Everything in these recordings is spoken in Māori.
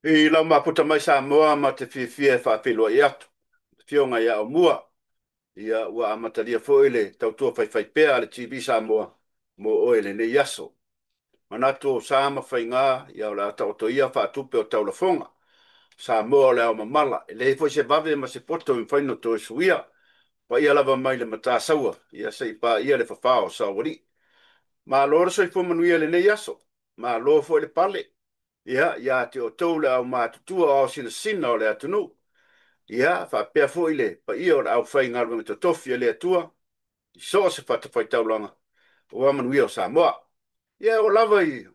I lau maputa mai Samoa ma te whiwhia whaapelo i atu. Whionga ia o mua. Ia ua amatalia fo ele tautua whai pea le TV Samoa mo oele ne yaso. Manatu o Sama whai ngā ia o la tauto ia whaatupe o taulafonga. Samoa o le au mamala. Le fo se vave ma se poto in whaino to suia. Pa ia lava mai le mata saua. Ia se pa ia le whawhao sa wari. Ma loro so i fo manuia le ne yaso. Ma loro fo le pale. Ia te o tau le au mātutua o sina o le atunu. Ia, whapea fo ile, pa ia o le au whai ngaru me te tofi le atua. I soa se whatawhai taulanga. O amanu ia o Samoa. Ia, o lava i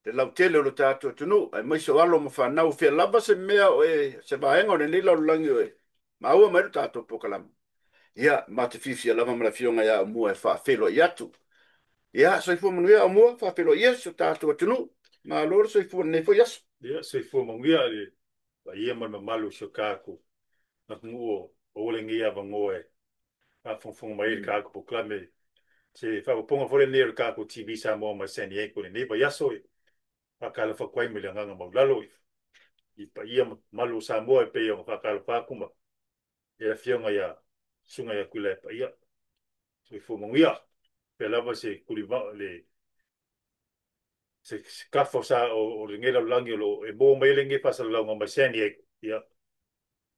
te lau tele o le tātua atunu. Ai maiso alo ma whanau fia lava se mea o se vahenga o le nila o langi o Ma ua mai tātua pokalama. Ia, ma te fifia lava mara fionga ia o mua e whaafelo i atu. Ia, so i fo manu ia o mua, whaafelo i asu tātua atunu. Ma loro so i fo nefo yasu. Ia, so i fo manguia le pa ia man mamalu so kako. Na nguo o le ngia vangoe. A fonfong mai kako po klame. Se fa ponga fo le nero kako TV Samoa ma San Diego le neba yaso. Pa kala fa kwai me le nganga maulalo. I pa ia malu Samoa pe ia fa kala fa kuma. Ia fionga ia sunga ia kule pa ia. So i fo manguia. Pe lava se kuliva le se kafo sa o le ngela langi lo e bo mai le nge pasa la ngoma seni ia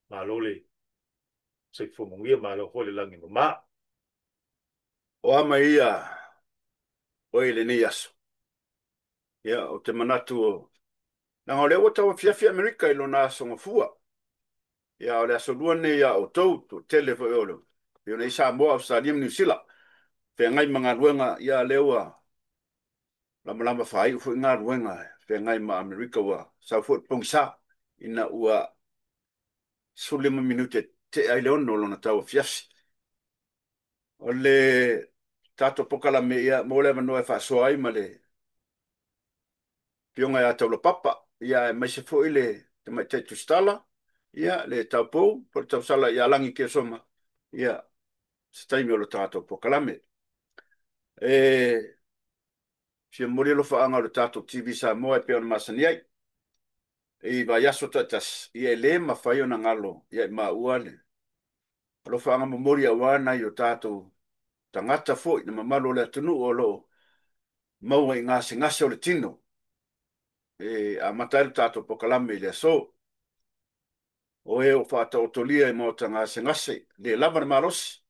ma lo le se fo mo ia ma lo ho le langi ma O ama ia o ile ni yaso. Ia, o te manatu o nanga o le o tawa fiafi Amerika ilo na songa fua. Ia, o le aso luane ia o tau, to tele fo eolo. Ia, nei Samoa o Australia New Zealand. Fea ngai mga ruenga ia lewa lama lama whai ufo ngā ruenga. Fea ngai ma Amerika ua sa fuat pongsa ina ua sulima minute te ai leon no lona tawa fiafi. O le tato pokala me ia mo le manoe wha soa ai ma le pionga ia taula papa. Ia mai se fo ile te mai te tustala. Ia le taupou, po le tausala ia langi ke soma. Ia, se taimi o le tato pokala me. Fia mori lo whaanga o le tato TV Samoa e peo na masani ai. I va yaso tatas. Ia le ma whai o na ngalo. Ia ma uale. Lo whaanga mo mori a wana i o tato tangata fo i na mamalo le atunu o lo maua i ngase o le tino. A matai le tato pokalame i le so. O e o whata o tolia i mauta ngase le lava na marosi.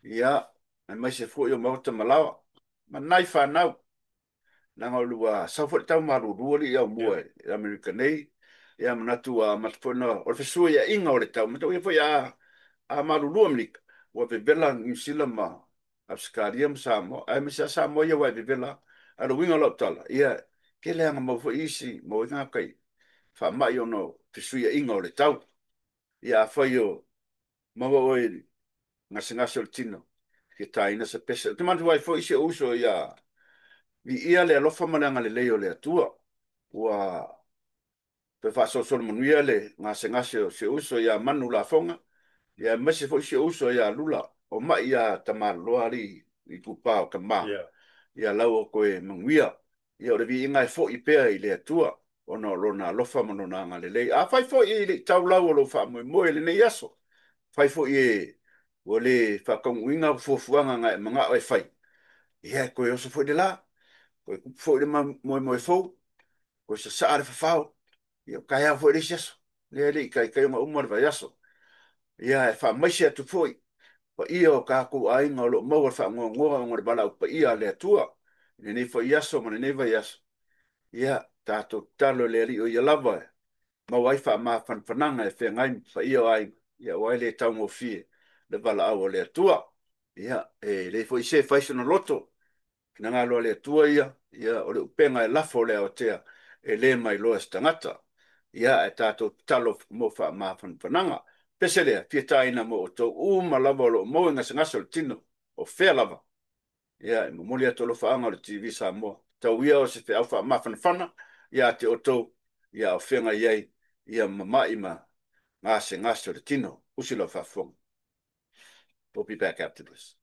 Ia, mai se fo i o mauta malawa. Ma nai whanau. Nanga lua safo tau maru ruoli ia mua e Amerika nei. Ia manatu a matapona o le fesua ia inga o le tau. Matau ia fo ia a maru rua Amerika. Ua bebela New Zealand ma Australia ma Samoa. Ai misa Samoa ia wai bebela. Alo winga lau tala. Ia ke leanga mau fo isi mau inga kai. Wha mai o no fesua ia inga o le tau. Ia whai o mau o e ngase o le tino. Ke taina sa pesa. Te mantu wai fo isi uso ia vi ia le alofa malanga le leo le atua. Ua pe faso sol manuia le ngase o se uso ia manu la fonga. Ia mese fo se uso ia lula. O mai ia tamaloari i kupa o kama. Ia lau o koe manguia. Ia o le vi ingai fo i pea i le atua. O no lona alofa manona nga le lei. A fai fo i le tau lau o lo fa moe le nei aso. Fai fo i o le whakaunga fuafuanga ngai mga oi fai. Ia koe oso fo i le la. Koe fo i le moe fo. Koe sa saare fafao. Ia kai hao fo i le siaso. Le kai unga umar vai aso. Ia e wha maisi atu fo i. Pa ia o kako ainga o lo maua wha ngoa o ngore bala pa ia le atua. Nei fo i aso, ma nei vai aso. Ia tātou talo le ri o ia lava ma wai wha ma whanwhananga e whengai wha ia ai ia wai le tau mo fie le wala au o le atua ia le fo i se whaisona loto kina ngā loa le atua ia o le upenga e lafo le o tea e le mai loa stangata ia e tātou talo mo wha ma whanwhananga pese lea fie taina mo o tau uma lava o lo mo inga sangaso le tino o whea lava ia e momoli ato lo whaanga o le TV Samoa tau ia o se whea wha ma whanwhana ia te o tau ia o whenga iei ia mamai ma ngase ngase o le tino usilo whawhonga. We'll be back after this.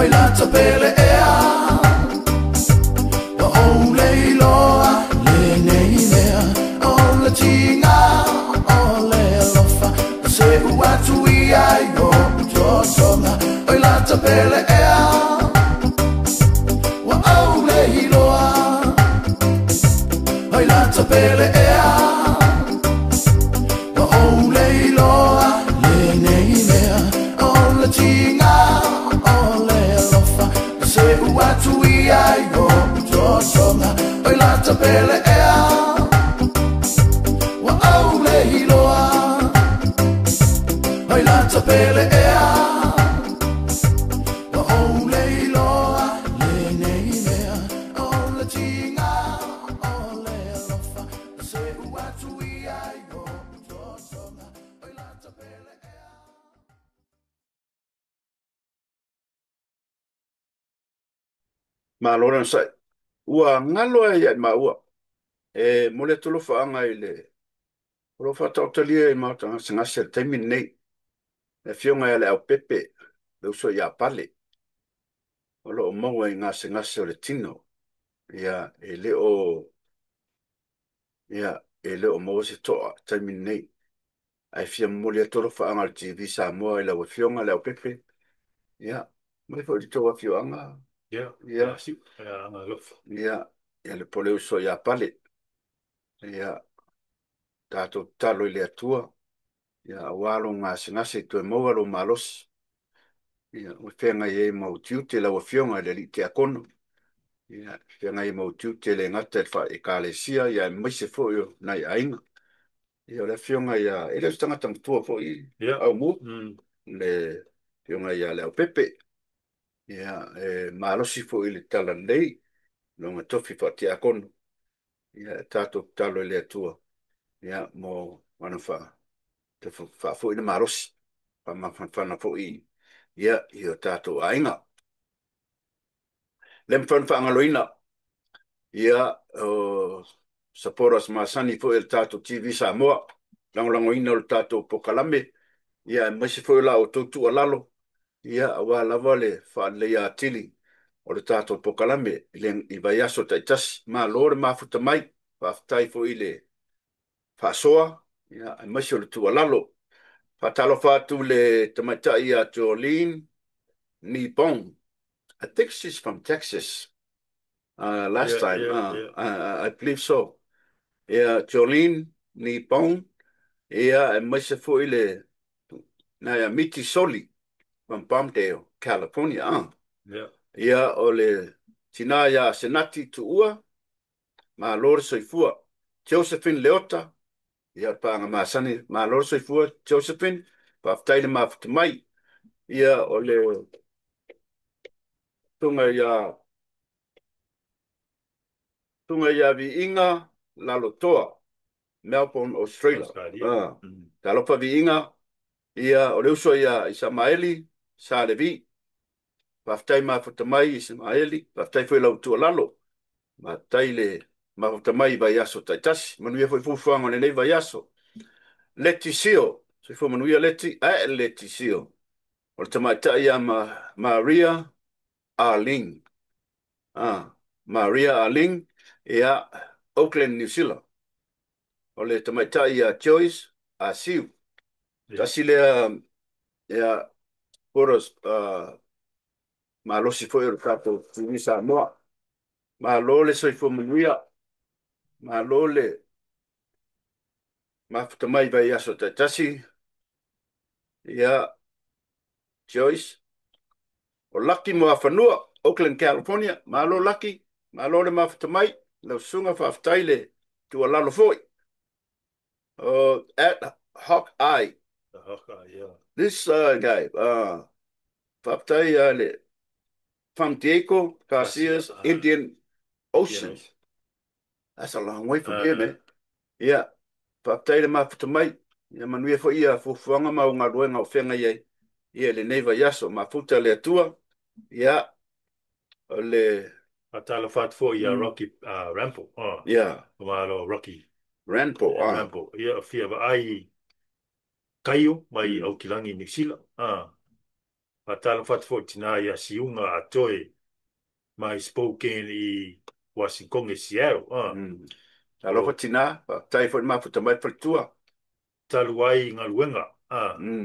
oi la tapele ea o le loa le nei mea o la tinga o le lofa se ua tui ai o utotonga oi la tapele ea o le loa oi la tapele ea o le loa le nei mea o la tinga o le lofa se ua tui ai o utotonga oi la tapele ea o le loa oi la tapele ea o le loa le nei mea o la tinga o le lofa se ua tui ai o utotonga oi la tapele ea. Ma lora sai. Ua ngalo e ma ua. E mole tolo whaanga i le. Uro whatautalia i mautanga singase taimi nei. E fionga e le au pepe. Le uso i a pale. Olo o maua i ngā singase o le tino. Ia e le o. Ia e le o maua se toa taimi nei. Ai fia mole tolo whaanga le TV sa moa i le au fionga le au pepe. Ia. Mai fo i toa fionga. Yeah, Ia. si, nga lofa. Ia. Ia le pole uso i a pale. Ia. Tātou talo i le atua. Ia walo ngase tu mo lo malos. Ia o fenga ye mo tiute la o fionga le li te akono. Ia fenga ye mo tiute le ngata fa e kalesia ia mai se fo yo na ia inga. Ia le fionga ia ele stanga tang tua fo i Yeah. au mu le fionga ia le o pepe. Ia malosi fo i le tala nei no nga tofi fa te akono. Ia tato talo le atua. Ia mo wana fa te fa fo i le malosi. Pa mafana fo i ia i o tātou ainga. Lem whan whaangaloina ia o Saporas Masani fo il tātou TV Samoa. Langolango ina o tātou Pokalame. Ia maisi fo la o tautu alalo. Ia awa lava le whaanlea atili o le tātou Pokalame. I vai aso taitasi. Ma lore mafuta mai. Whaftai fo i le whaasoa. Ia maisi o le tu alalo. Whatalo whātu le tamaitai a Jolene Nipong. I think she's from Texas. Last time, I believe so. Yeah, Jolene Nipong. Yeah, and Mr. Foile. Na Miti Soli from Palmdale, California. Yeah. Yeah, ole Tinaya Senati Tuua. Ma Lord Soifua. Josephine Leota. Yeah, Panga Masani. Ma Lord Soifua. Josephine. Paftaile Maftamai. Yeah, ole Tunga ya vi inga lalotoa. Melbourne, Australia. Talofa vi inga ia o leuso ia Isamaeli sa levi. Paftai mafutamai Isamaeli. Paftai foi lau tua lalo. Matai le mafutamai vai aso taitasi. Manuia foi fufuanga le nei vai aso. Leti sio. Se foi manuia leti. Leti sio. O le tamaitai ia Maria Arling. Maria Arling. Ia Auckland, New Zealand. O le tamaitai ia Joyce Asiu. Tasi lea ia poros malosi foi o tato TV Samoa. Malole soi fo manuia. Malole mafutamai vai aso taitasi. Ia Joyce. O Lucky mo afanua. Oakland, California. Malo Lucky. Malole mafutamai. Lau sunga whaftaile. Tua lalo foi. At Hawkeye. Yeah. This guy. Whaftai le. From Diego Garcia's Indian Ocean. That's a long way from here, man. Yeah. Whaftai le mafutamai. Ia manuia fo ia fufuanga mau ngā ruenga o whenga iei. Ia le neiva yaso. Mafuta le atua. Ia. O le. Atala fat fo ia Rocky Rampo. Yeah. Malo Rocky Rampo. Rampo. Ia fia ba ai kaio mai au kilangi New Zealand. Tala whatfotina ia siunga a toi mai Spokane i Washington e Seattle. Alofa tina, tai fo ma futa mai tua. Taluai ngā luenga.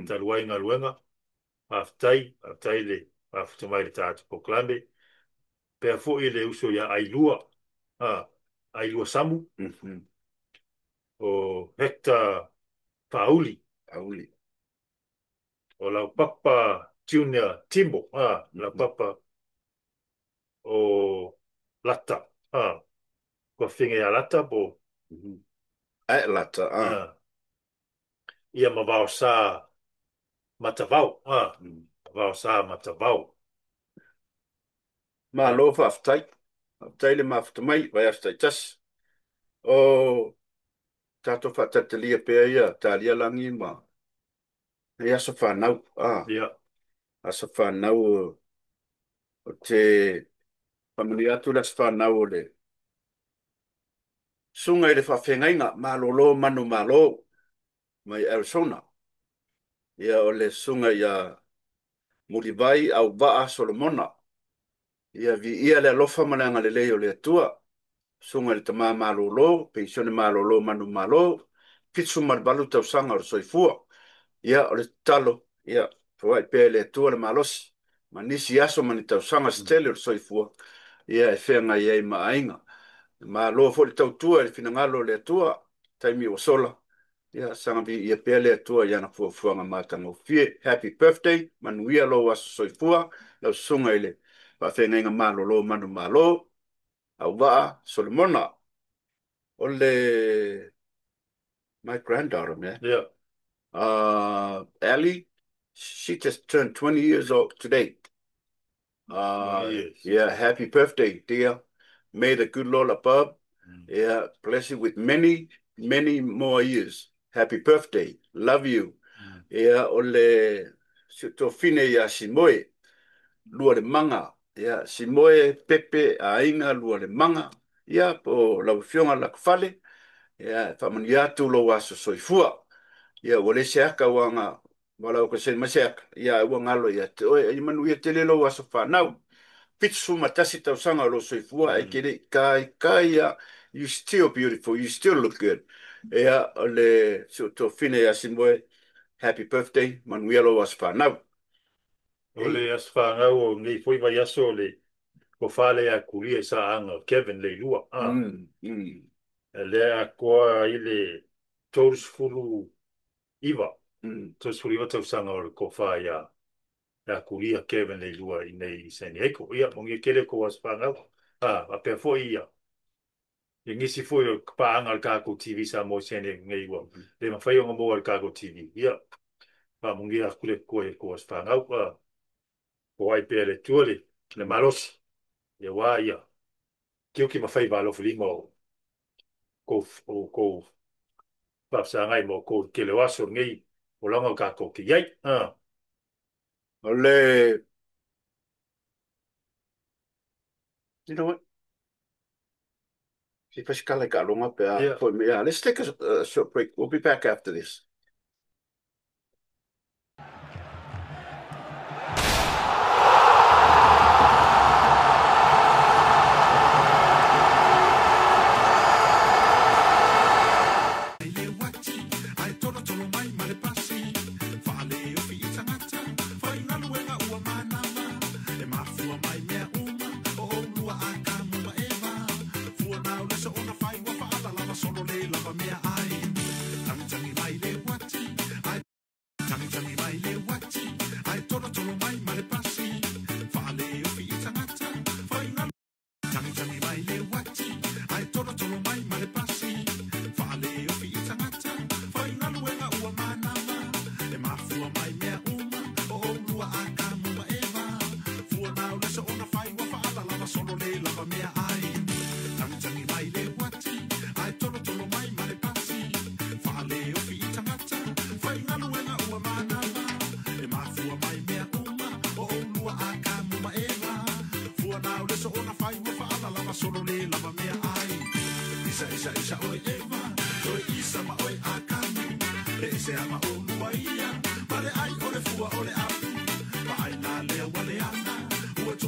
Taluai ngā luenga. Aftai le, futa mai le tātu poklame. Pea fo i le uso ia ailua. Ailua Samu. O Hector Pauli. O lau papa Junior Timbo. Lau papa o Lata. Kua whinge a Lata po. Lata, Ia mawao sa matavau. Mawao sa matavau. Ma lofa aftai. Aftai le ma futa mai, vai aftai tas. O tato whatatalia pea ia, talia langi ma. Ia so whanau. Asa whanau o te pamuni atu las whanau o le. Sunga i le whawhengainga, malolo manu malo. Mai Arizona. Ia o le sunga ia Mulivai au Ba'a Solomona. Ia vi ia le alofa mananga le leo le atua. Sunga le tama malolo, pensione malolo manu malo. Pitsu marbalu tau sanga o soifua. Ia o le talo. Ia fawai pe le atua le malosi. Manisi aso mani tau sanga stele o soifua. Ia e whenga ia i maainga. Malo fo le tau tua le finangalo le atua. Taimi o sola. Ia sanga vi ia pe le atua ia na fuafuanga matanga o fie. Happy birthday. Manuia lo aso soifua. Lau sunga ile. Pa whenga malolo manu malo. Au Ba'a Solomona. Ole my granddaughter, man. Allie, she just turned 20 years old today. 20 years. Yeah, happy birthday, dear. May the good Lord above, bless you with many, many more years. Happy birthday. Love you. Ole to fine ya Simoe. Lua le manga. Simoe pepe a inga lua le manga. Po lau fionga la kufale. Whamani atu lo aso soifua. Wale seaka wanga. Wala o kase maseaka. Wangalo te oe. Manu te lelo aso whanau. Pitsu matasi tau sanga lo soifua. Kere kai you still beautiful. You still look good. Ole to fine ya Simoe. Happy birthday. Manu lo aso whanau. Ole aso whanau o nei fwoi vai aso le. Ko whale a kuria sa anga Kevin le lua. Le a koa i le Taurusfulu iwa. Taurusfulu iwa tau sanga o le ko whae a kuria Kevin le lua i nei San Eko. Ia, mongi kele ko aso whanau. A pia fwoi ia. I ngisi fwoi o paanga al kako TV sa mo San Eko ngai iwa. Le mawhai o ngamo al kako TV. Ia. Pa mongi a kule koe ko aso whanau. Ko ai pia le tuale. Le malosi. Ia wā ia. Kio ki mawhai wā lofu lima o ko papsa ngai mo ko ke le waso ngai o langa ka ko ki yai. Ole. You know what? Let's take a short break. We'll be back after this. Solo le lava mea ai, tangi mai le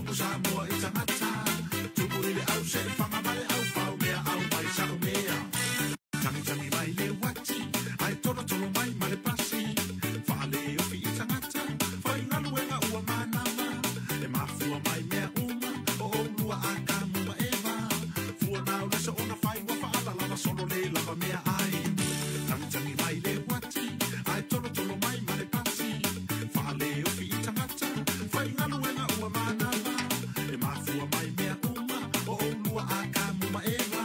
tupu sa mua i tangata tupu i le au se whanga mai au pau mea au mai sa o mea tangi tangi mai le wati ai tolo tolo mai ma le pasi whaale o fi i tangata whai ngalu e ngā ua manama e mafua mai mea uma o o lua a ka mua eva fua nao lesa ona whai wa whaala lava solo le lava mea ai tangi tangi mai le wati ai tolo tolo mai ma le pasi whaale o fi i tangata whai ngalu e ngā ua manama e mafua mai mea uma o o lua a ka mua eva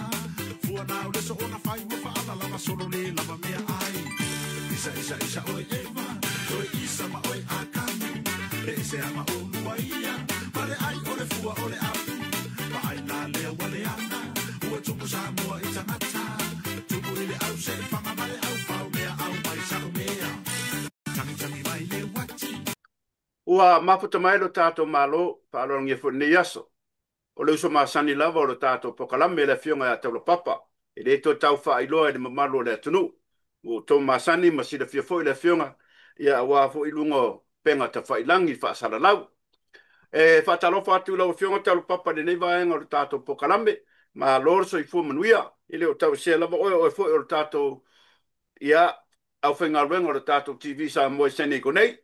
fua nao lesa ona whai wa whaala lava solo le lava mea ai isa isa isa oi eva oi isa ma oi a kamu e se ama o lua ia mare ai ole fua ole apu ma ai na lea wale ana ua tupu sa mua i tangata tupu i le au se whanga mare au pau mea au mai sa o mea tangi tangi mai le wati Ua maputa mai lo tātou malo, pālongi e whune yaso. O le uso masani lava o lo tātou pokalame le fionga a taulo papa. E le to tau wha iloa e le mamalo le atunu. O tō masani masida fia fo i le fionga. Ia wā fo i lungo penga ta wha ilangi wha asala lau. E wha talo wha atu lau fionga taulo papa le nei vaenga o lo tātou pokalame. Ma lor so i fua manuia. I le o tau sea lava oe oe fo i o lo tātou. Ia au whainga ruenga o lo tātou TV sa moe sene i konei.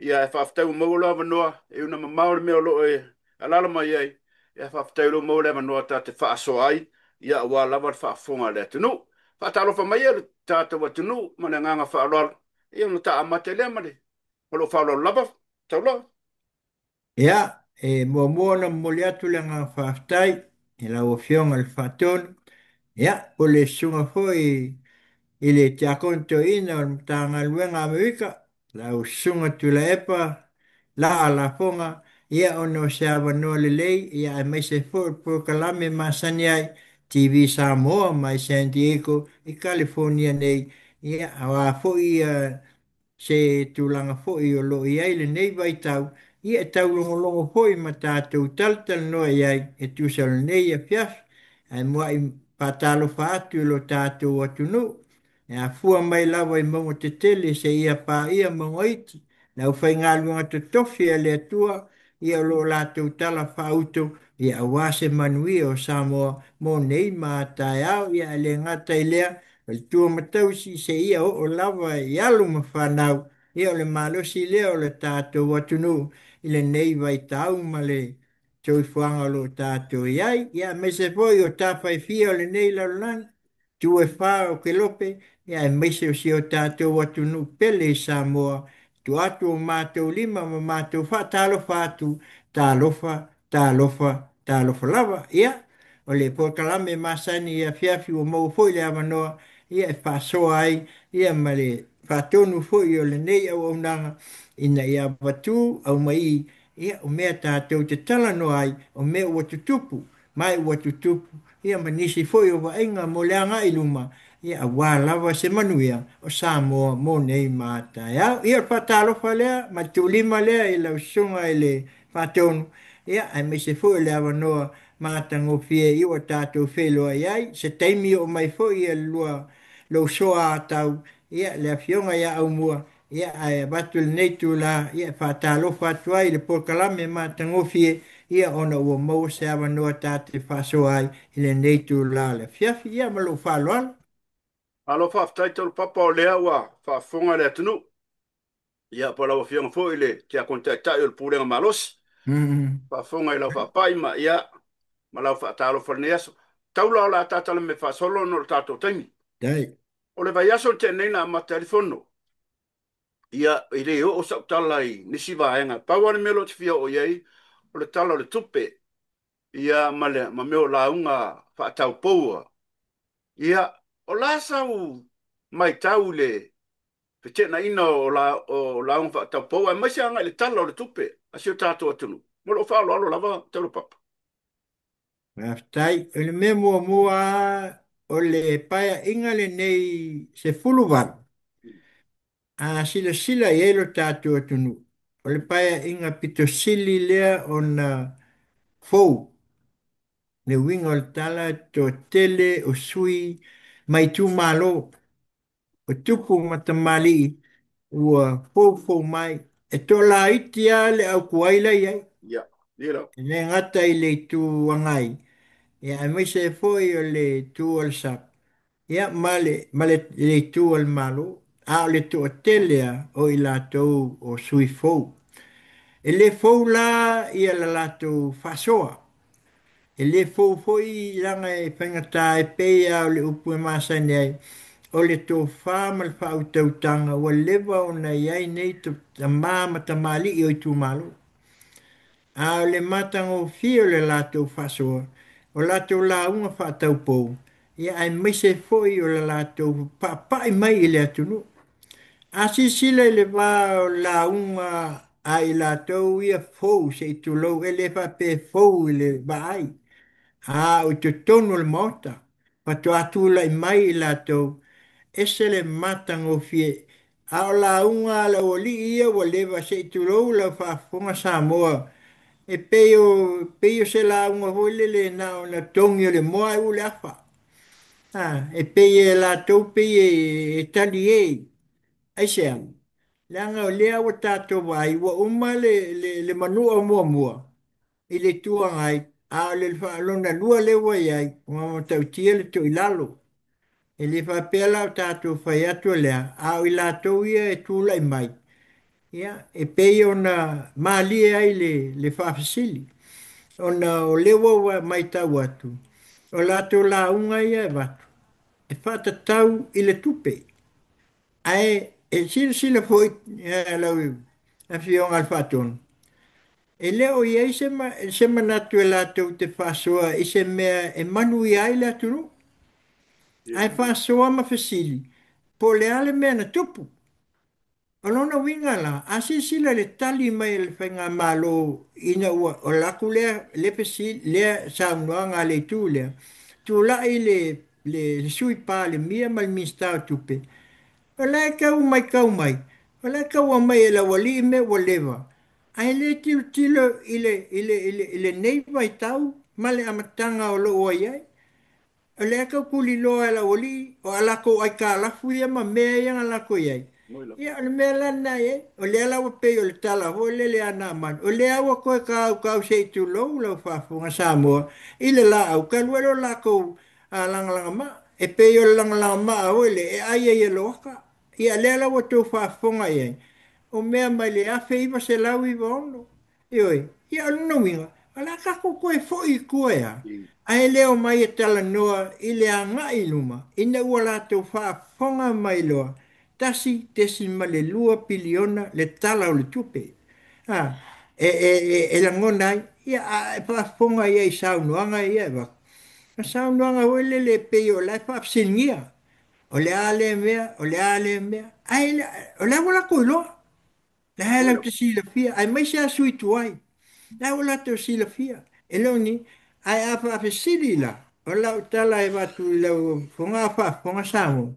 Ia e whaaftau maula manoa, e una maure mea lo e alala mai ai, ia whaaftau lo maula manoa ta te whaaso ai, ia wā lawar whaafonga le atunu. Whaatalo wha mai e tātou atunu, mana nganga whaalor, ia no ta amate lea mare, holo whaalor lava, tau la. Ia, e mua mua na mole atu le ngā whaaftai, e lau o fionga le whaatonu. Ia, o le sunga foi i le te akonto ina o le mtanga luenga Amerika, lau sunga tu la epa, la a la fonga, ia ono se awanoa le lei, ia e mai se fo po kalame masani ai, TV Samoa mai San Diego, i California nei, ia awa fo i se tūlanga fo'i o lo i aile nei vai tau, i e tau longo longo fo'i ma tātou taltal noa i ai e tūsal nei a fiaf, ai mua i pātalo whaatu lo tātou atu no, e a fua mai lawa i maunga te tele se ia pā ia maunga iti, nau whai ngā luanga te tofi a le atua, ia lo lātou tala whauto, ia a wase manui o Samoa, mō nei mā tai au, ia le ngata i lea, le tua matau si se ia o lava i alu ma whanau, ia o le malosi lea o le tātou atunu, i le nei vai tau ma le tau whanga lo tātou iai, ia me se foi o tāwhai fia o le nei laulani, tu e whā o ke lope, ia e meise o si o tātou atunu pele i Samoa, tu atu o mātou lima ma mātou wha tālo whātu, tālofa lava, ia, o le po kalame masani ia fiafi o mau foi le amanoa, ia e whasoa ai, ia ma le whatonu foi o le nei au au nanga, ina ia watu au mai, ia o mea tātou te tala no ai, o mea ua tutupu, mai ua tutupu, ia ma nisi foi o waenga mo le anga iluma, ia a wā lava se manuia, o Samoa mo nei mātai au, ia whatalofa lea, ma tūlima lea i lau sunga i le whatonu, ia ai me se foi le awanoa, mātango fie i o tātou wheloa iai, se taimi o mai foi ia lua, lo soa tau, ia le fionga ia au mua, ia ai batul nei tu la, ia whatalo whatua i le porkalame mātango fie, ia ona ua mau se awanoa tāte whasoa ai, i le nei tu la le fiafi, ia malo whaloala. Alo whaaftai tau papa o lea ua, whaafonga le atunu. Ia pa lau fionga fo i le, te a kontai tai o le pūrenga malos. Whaafonga i lau whaapai ma ia, ma lau whaatalo whanea aso. Tau lau la tātala me whaasolo no le tātou taimi. Dai. O le vai aso te neina ma telefono. Ia i le o sa tala i nisi vaenga. Pauane melo te fia o iei, o le tala o le tupe. Ia ma meo la unga whaatau poua. Ia o la sau mai tau le petena ina o la unga whaatau poua. Mai se anga i le tala o le tupe. Asio tātou atunu. Molo whaalo alo lava tau papa. Aftai, o le mea mua mua, o le paia inga le nei se fuluwan. A sila sila i elo tātou atunu. O le paia inga pito sili lea o na fou. Le winga o le tala to tele o sui mai tu malo. O tupu matamali ua fou fou mai. E to la itia le au kuaila iai. Ia. Ira. Le ngata i le tu angai. Ia ai mai se foi o le tu al sap. Ia male le tu al malu. A o le tu o telea o i la tau o sui fou. E le fou la ia la la tu fasoa. E le fou foi langa e whangata e peia o le upu e masani ai. O le tō whāma le whāu tautanga wa lewa o na iai nei ta māma ta mali i o i tū malo. A o le matanga o fio le lātou whasoa. O lātou la unga whātau pou. Ia ai maise foi o le lātou papai mai i le atunu. A si sila i le wā o la unga a i lātou ia fou se i tu lou e le whape fou i le wāai. A o te tonu le mota. Pato atu la i mai i lātou. Ese le matanga o fie. A o la unga la o li ia o lewa se i tu lou la whaafonga Samoa. E peio se la unga hole le na o na tongi o le moa e ule afa. E peio la tau peio e tali e. Ai se am. Langa o lea o tato wai wa uma le manua mua mua. I le tua ngai. A le whaalona lua le wai ai. Ngā tau tia le to ilalo. E le whapela o tato whai atu lea. A o i la tau ia e tūla i mai. Ia, e peio na maalie ai le whaafasili. Ona o lewa wa mai tau atu. O lato la unga ia e watu. E whata tau i le tupe. Ai, e sila foi lau a fionga al whatona. E leo ia i se manatu e lato te whasoa i se mea e manu i ai le atunu. Ai whasoa ma fasili. Po le ale mea na tupu. Alona winga la, asi sila le tali mai le whainga malo ina ua o laku lea le pesi lea saunua ngā le tū lea. Tu la i le sui pā le mia mal minsta o tupe. O lai kau mai. O lai kau a mai e la wali i me wa lewa. Ai le tilo ile nei vai tau male amatanga o lo o iai. O le kau kuli loa e la wali o alako ai ka alafu ia ma mea ia alako iai. Moila. Ia, o le mea lana e, o le ala wa pei o le tala, o le le ana man, o le awa koe kau se i tu lou, lau whafunga Samoa, i le la au, ka luero la kou a langa ma, e pei o le langa ma o le, e ai e loaka, ia le ala wa tau whafunga iai, o mea mai le afe iwa se lau iwa ono, ioi, ia o luna winga, ala kako koe fo i koe a, ai leo mai e tala noa, i le anga i luma, ina ua la tau whafunga mai loa, tasi ma le lua piliona le tala o le tupe. E la ngona ai, ia e whaafonga ia i saunuanga ia e wak. Na saunuanga hoele le peo lai whaafsingia. O le ale mea, o le ale mea. Ai, o le wala koe loa. Le hae lau te sila fia. Ai mai se a sui tuai. Le wala te sila fia. E leo ni, ai a whaafisili la. O lau tala e watu lau fonga whaafonga samu.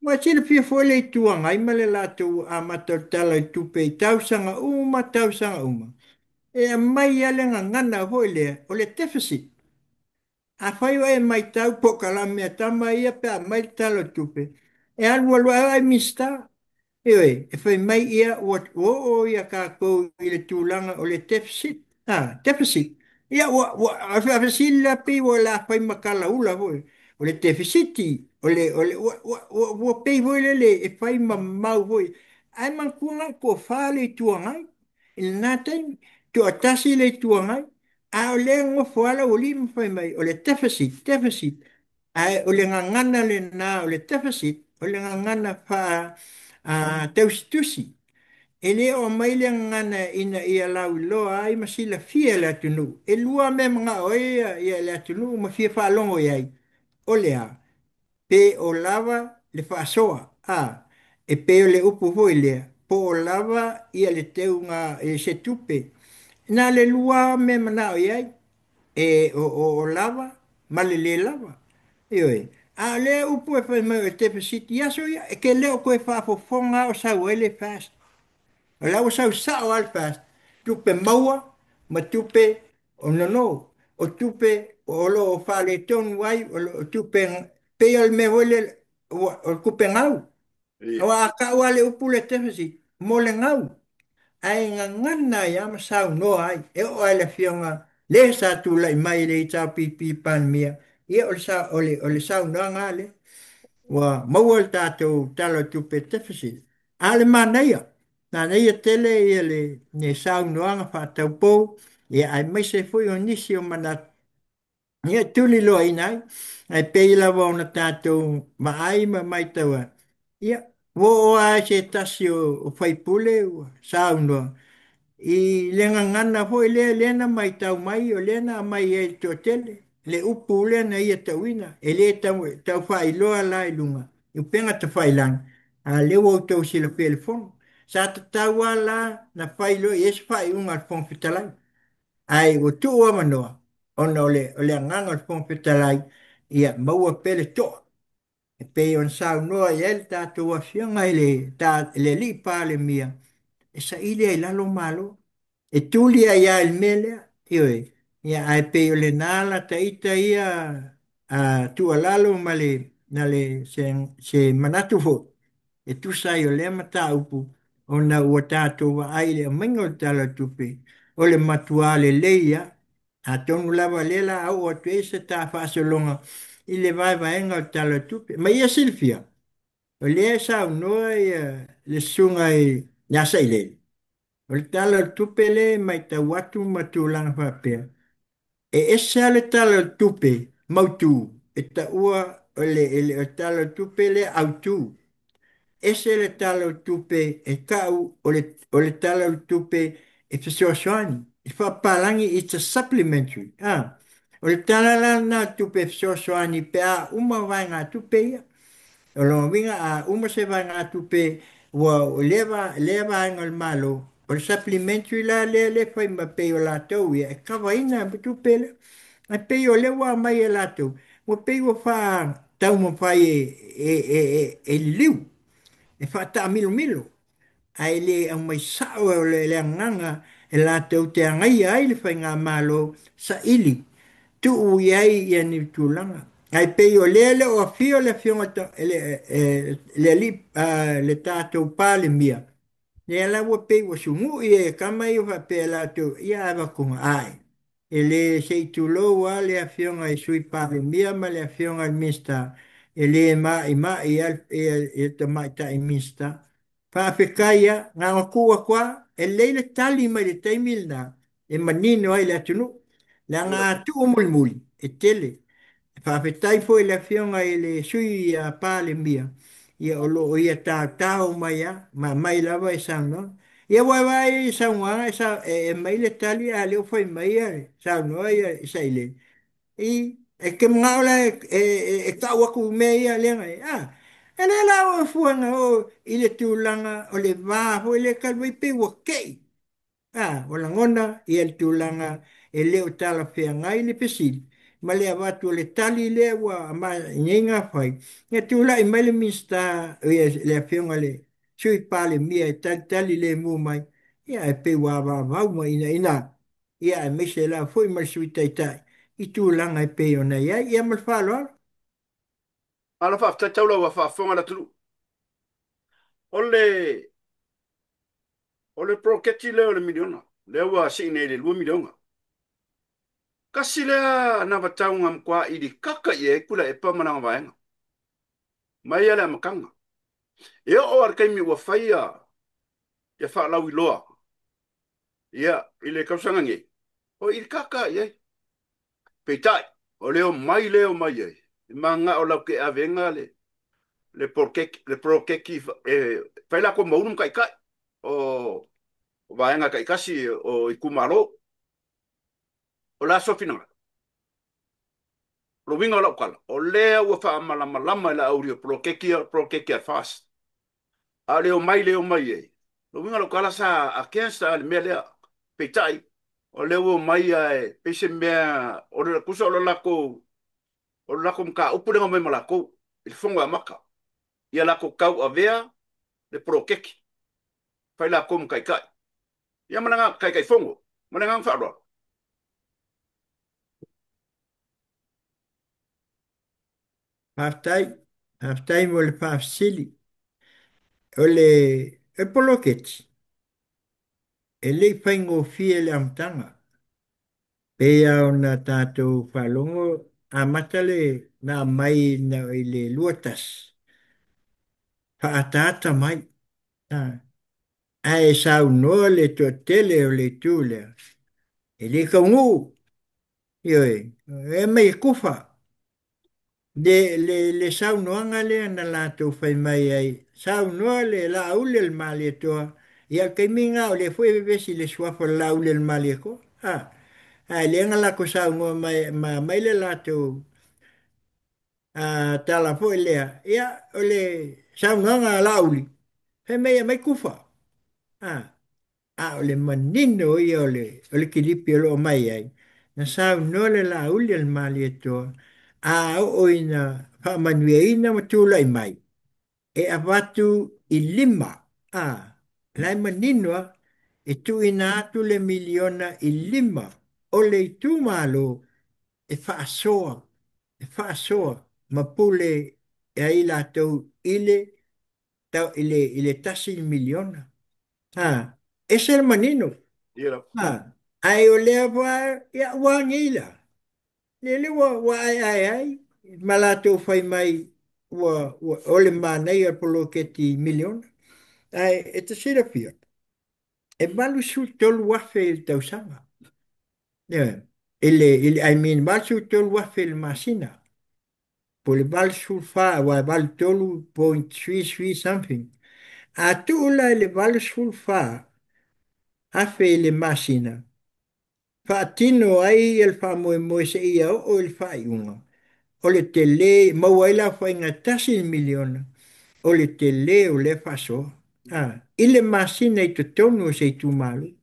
Wa tila pia foi le tuanga i male la tu a mata tala i tupe i tausanga uma. E a mai ale ngana foi le, o le deficit. A fai e mai tau poka la mea tama ia pe a mai tala tupe. E alu alu ai mista. E fai mai ia o ia ka kou i le tūlanga o le deficit. Deficit. Ia a fai la pe o la fai makala ula foi. O le deficiti. O pei foi le e fai mau foi. Ai man kunga ko fale tuangai. Il natai tu atasi le tuangai. A o le ngo fala o li fai mai. O le deficit. Ai o le ngangana le na o le deficit. O le ngangana fa taustitusi. E le o mai le ngana ina ia lau loa ai masila fia le atunu. E lua me mga oia ia le atunu ma fia wha longo iai. O le a. Pe o lava le whaasoa. E pe o le upu hoi lea. Po o lava ia le teu ngā e se tupe. Nā le lua me mana o iai. O lava, ma le lava. Ioi. A le upu e whai mai o te pasiti aso ia. E ke leo koe whaafofonga o sau ele fast. O lau sau sao al fast. Tupe maua, ma tupe o nono. O tupe o lo o whale tonu ai. O tupe pe al me wole o kupe ngau. Ia. O a ka wale upu le te pasiti. Mo le ngau. ai ngana ya ma sau no ai e o ai le fionga le sa tu lai mai le ta pi pan mia e o sa o le sau no ngale wa mawal tatou talo tupe tefisi ale manaya na ia tele ia le ne sau noanga whātau pou ia ai mai se fui o nisi o mana ia tuli loa inai ai pei lava o na tātou maai ma mai taua ia wo o ai se tasi o whaipule o sau noa I lenga ngana ho le lena mai tau mai o lena mai e to tele le upu lena ia tauina e le tau fai loa la i lunga i penga ta fai lang a le wo tau sila telefon sa ta tau ala na fai lo yes fai unga fon fitalai ai o tu o manoa ona o le nganga fon fitalai ia maua pele to e pe on sa noa i el ta tu a fianga i le ta le li pa le mia e sa ile ai lalo malo e tuli a ia il mele io ia ai pe o le nala ta ita ia a tu alalo male na le se manatu fo e tu sai o le mata upu o na ua tato wa ai le maingo tala tupe o le matua le leia a tonu lava lela au o tu ese ta fasolonga i le vai vaenga o tala tupe ma ia Silvia o le sa noa ia le sunga i nyasa i le o le tala tupele mai ta watu matulanga whapea. E ese ale tala tupe mautu e ta ua o tala tupele autu. Ese le tala tupe e kau o le tala tupe e fesoasoani. E whapalangi it's a supplementary. O le tala la na tupe fesoasoani pe a uma vai ngā tupe ia. O lo winga a uma se vai ngā tupe o leva angal malo o le supplementary la le fai ma pe o la tau ia e kawa ina ma tupe le a pe o le wa mai e la tau mo pe o fa tau mo fai e liu e fa ta milo milo ai le au mai sao o le nganga e la tau te angai ai le fai ngā malo sa ili tu uiai ia ni tulanga ai pe o lele o fio le fionga le li le tatou pale mia le ala wo pe wo sungu e kama i wa pe la tu ia ava kunga ai ele se tu lo wa le fionga i sui pale mia ma le fionga il mista ele ma i al e te mai ta i mista fa pe kaya nga ku kwa e le tali ma le taimilna e manino ai le tunu la nga tu mul e tele whawhetai fo i le whionga i le sui a pāle mia. Ia o lo ia tā tāo mai a, ma mai lava e sauno. Ia wai wai i saunga, e mai le tali a leo whai mai a, sauno ia i saile. E ke mga ola e kau aku me ia lenga e, e le lao e fuanga o i le tūlanga o le vā ho i le kalwai pe wa kei. O la ngona i el tūlanga e leo tala whea ngai le pesili. Ma le avatu le tali le wa ma nyenga fai. Ia tūla i mai le mista le whionga le sui pale mia e tali le mu mai. Ia e pe wa vau ma ina. Ia e mese la fui ma sui tai tai. I tūlanga e pe ona ia. Ia mal whalo ala. Ala wha taula wa wha whonga na tulu. Ole, ole proketi leo le miliona. Leo wa sine le 2 miliona. Kasi lea na wataunga mkwa ili kaka ye kula e pamananga vaenga. Mai ala makanga. E o arkaimi wa whaia ya wha lau iloa. Ia, ile kausanga nge. O ili kaka ye. Peitai, o leo mai ye. Manga o lau ke avenga le prokeki whaila ko maunum kai kai. O vaenga kai kasi o ikumaro. O la sofinanga. Lo winga la kala. O lea ua wha malama la aurio prokeki a fast. A leo mai e. Lo winga la kala sa a kensa le mea lea peitai. O leo mai e pese mea o le kusa o lako mka upurenga mai malako. Il fonga maka. Ia lako kau a vea le prokeki. Pai lako mkai kai. Ia mananga kai fongo. Mananga wharoa. Haftai mo le whaafsili. O le poloketi. e le whaingo fie le amtanga. Pea o na tātou whalongo a matale na mai na i le luatas. Whaatata mai. Ah. Ai sau noa le to tele o le tūlea. E le kaungu. Ioi. E mai kufa. Le sau noanga le na lātou whai mai ai. Sau noa le la aule le mali toa. Ia kai minga o le fwe vesi le suafa la aule le mali ko. Ah. Ai le ngala ko sau noa mai le lātou tala fo lea. Ia o le sau noanga la auli. He mai kufa. Ah. O le manino ia o le kilipi o lo mai ai. Na sau no le la uli al mali e toa. O ina wha manuia ina matula i mai. E avatu i lima. Lai manino e tu ina atu le miliona i lima. O le i tu malo e wha asoa. E wha asoa. Ma pule e ai la tau ile tasi miliona. Ese é o manino. Ia, Ai o lea wa ia wa ngila. Lele wa ai. Malato fai mai wa ole manai a polo ke ti milion. Ai e te sira pia. E malu su tolu wafe il tausanga. Yeah. I mean, malu su tolu wafe il masina. Po le malu su fa, wa malu tolu point three something. A tu ula le malu su fa, afe le masina. Faatino ai el fa mo se ia o el fa iunga. O le tele, mauaila fa inga tasi miliona. O le tele o le fa so. Ile masina i to tonu se i tu malu.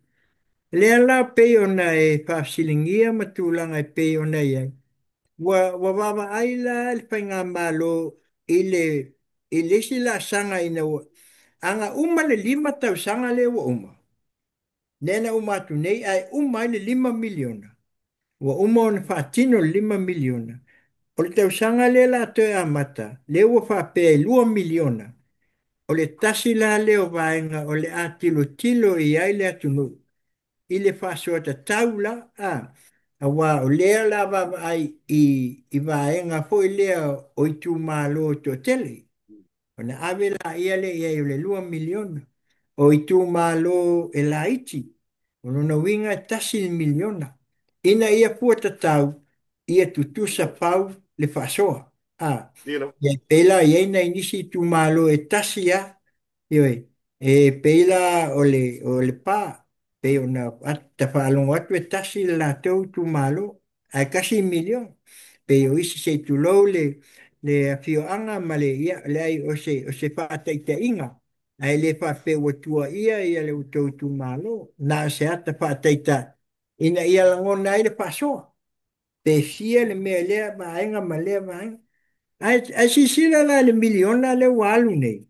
Le ala pe ona e fa silingia matulanga e pe ona ia. Wa baba aila el fa inga malo ile si la sanga ina wa. Anga uma le lima tau sanga le wa uma. Nena uma tu nei ai uma le 5 miliona. Wa uma ona whaatino 5 miliona. O le tausanga le la toe a mata, le ua whapea 2 miliona. O le tasi la leo vaenga o le atilo tilo i ai le atunu. I le whasoa ta taula, a wa o lea la vava ai i vaenga fo i lea o i tu malo to tele. O na ave la ia le ia i le 2 miliona. O i tu malo e la iti. O na winga tasi miliona. Ina ia puata tau, ia tutusa pau le fasoa. ia, Ia pela ia ina inisi tu malo e tasi ya, ioi, e pela o le pa, pe ona ta whaalongo atu e tasi la tau tu malo, ai kasi milion, pe o isi se tu lou le fio anga ma le ia, le ai o se whaataita inga, ai le whape watua ia le utau tu malo, na se ata whaataita ina ia langona ai le pasoa. Pe fia le mea lea vaenga ma lea vaenga. Ai si sila la le miliona le walu nei.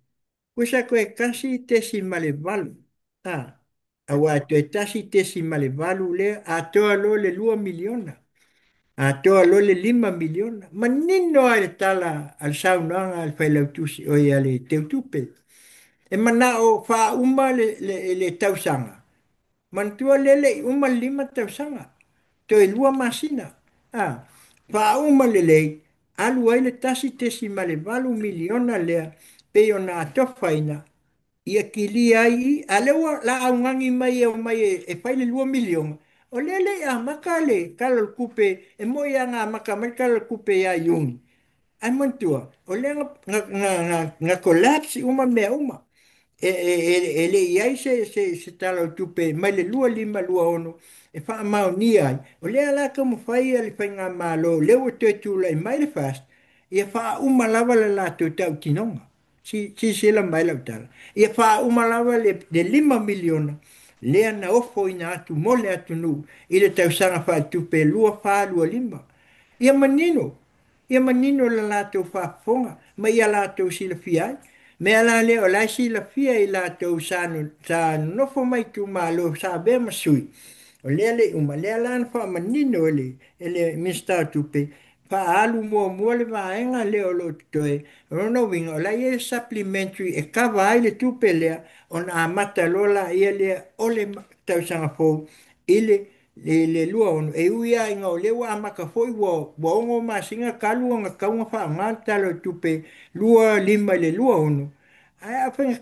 Kusa koe kasi tesi ma le valu. A wa to tasi tesi ma le valu le a toa lo le 2 miliona. A toa lo le 5 miliona. Ma nino ai tala al saunanga al failautusi o ia le teutupe. E mana o fa uma le tausanga. Mantua lele uma 5 tausanga. Toi lua masina. Pa uma lele alu ai le tasi tesi ma le 2 miliona lea pe ona atofaina. Ia kili ai alewa la aungangi mai e mai e fai le 2 miliona. O lele a makale kalo kupe e mo ia nga makamai kalo kupe ia yungi. Ai mantua. O le nga collapse uma mea uma. Ele iai se tala o tupe mai le 2 5 2 ono e wha mau ni ai o lea la ka mo whai ale whai ngā malo leo te tula i mai le fast ia wha uma lava le la tu tau tinonga si la mai lau tala ia wha uma lava le 5 miliona lea na ofo ina atu mo le atu nu i le tau sanga wha tupe lua lima ia manino la la tu wha fonga ma ia la tu sila fiai me ala le o lai si la fia i la tau sa nofo mai tu malo sa be masui o le uma le ala na fa manino ele mista tupe Faalu mua le vaenga le o lo toe. Rono winga o la ia supplementary e kava ai le tupe lea on a mata lola ia le ole tausanga fou ile le lua ono e uia inga o le wa amaka foi wa ongo masinga kalu o nga kaunga fa nganta lo tupe lua lima le lua ono. Ai a whenga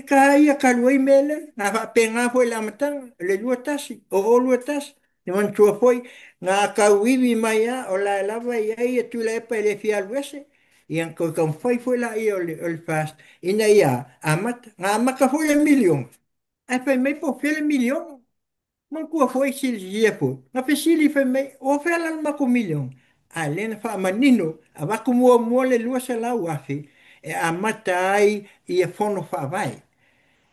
ka ia kalu ai mele na fa penga foi la matanga le lua tasi o lua tasi. Ni man tua foi ngā kauiwi mai a o la lava i ai e tula e pa ele fia luese i an kau kau whai fwoi la i o le fast ina ia a mata ngā maka fwoi le milion ai whai mai po fele milion man kua fwoi sili ia po ngā whi sili whai mai o whai la mako milion a lena wha manino a waku mua le lua se lau afi e a mata ai i e whono wha vai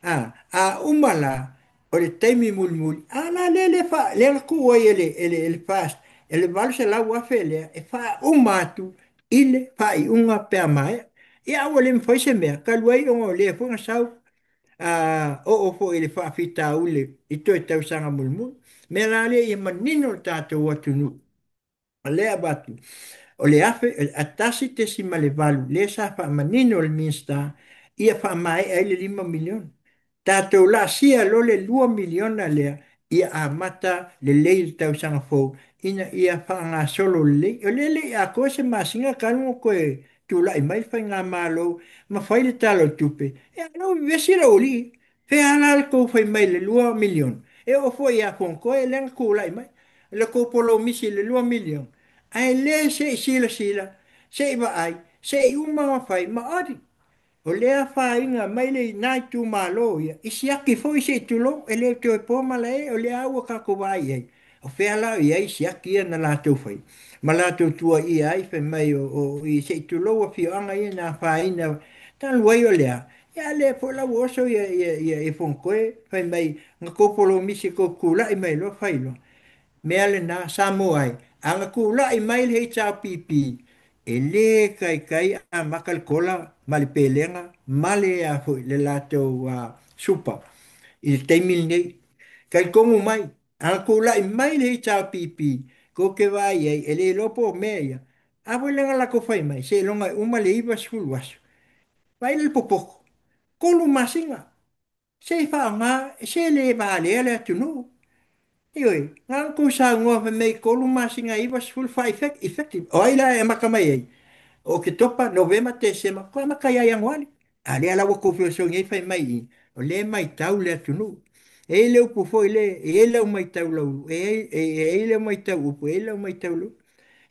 a umala o le taimi muli muli ala le fa le ku o ele fast ele valu se la wa fele e fa umatu ile fa i unga pe mai e a o le foi se me ka luai o le fo nga sau o fo ele fa fita ule i to e tau sanga muli muli me la le i manino tato watu nu le abatu o le afe a tasi te si ma le valu le sa fa manino le minsta ia fa mai e le 5 milion tatou la sia lo le 2 miliona lea ia a mata le lei le tau sanga fou ina ia fa ngā solo le lei o le lei a koe se masinga kalungo koe tu la i mai fai ngā malo ma fai le talo tupe e ano vesi la oli fe ala le kou fai mai le 2 milion e o fo ia fon koe le nga kou la i mai le kou polo misi le 2 milion ai le se sila sila se iwa ai se i uma fai ma ori o lea whainga mai le nai tu malo ia. Isi aki fo isi tu lo, e leo te o po mala e, o lea ua kako wai ei. O whea la ia isi aki ia na lātou whai. Ma lātou tua ia ai, whai mai o i se tu lo a whio anga ia na whaina. Tā luai o lea. Ia lea po la woso ia e whonkoe, whai mai ngā kopolo misi ko kula i mai lo whai lo mea le na Samoai. Anga ku la i mai le hei tau pipi. E le kai a makal kola ma le pelenga ma le a hui le lato a supa. I le teimil nei. Kai kongu mai. Anga ku la i mai le hei tau pipi. Ko ke vai ei e le lopo mea ia. A hui lenga lako fai mai. Se longa uma le iwa skulu wasu. Vai le popoko. Kolu masinga. Se fa nga se le va le le tunu. Ioi, ngā ko sa ngoa fa mei kolu masinga iwa full fa effective. O ai la e makamai ei. O ke topa novema te sema, ko maka ia yang wani. A le ala wako fio so ngai fai mai i. O le mai tau le atunu. E le upu fo i le, e le mai tau lau. E le mai tau upu, e le mai tau lau.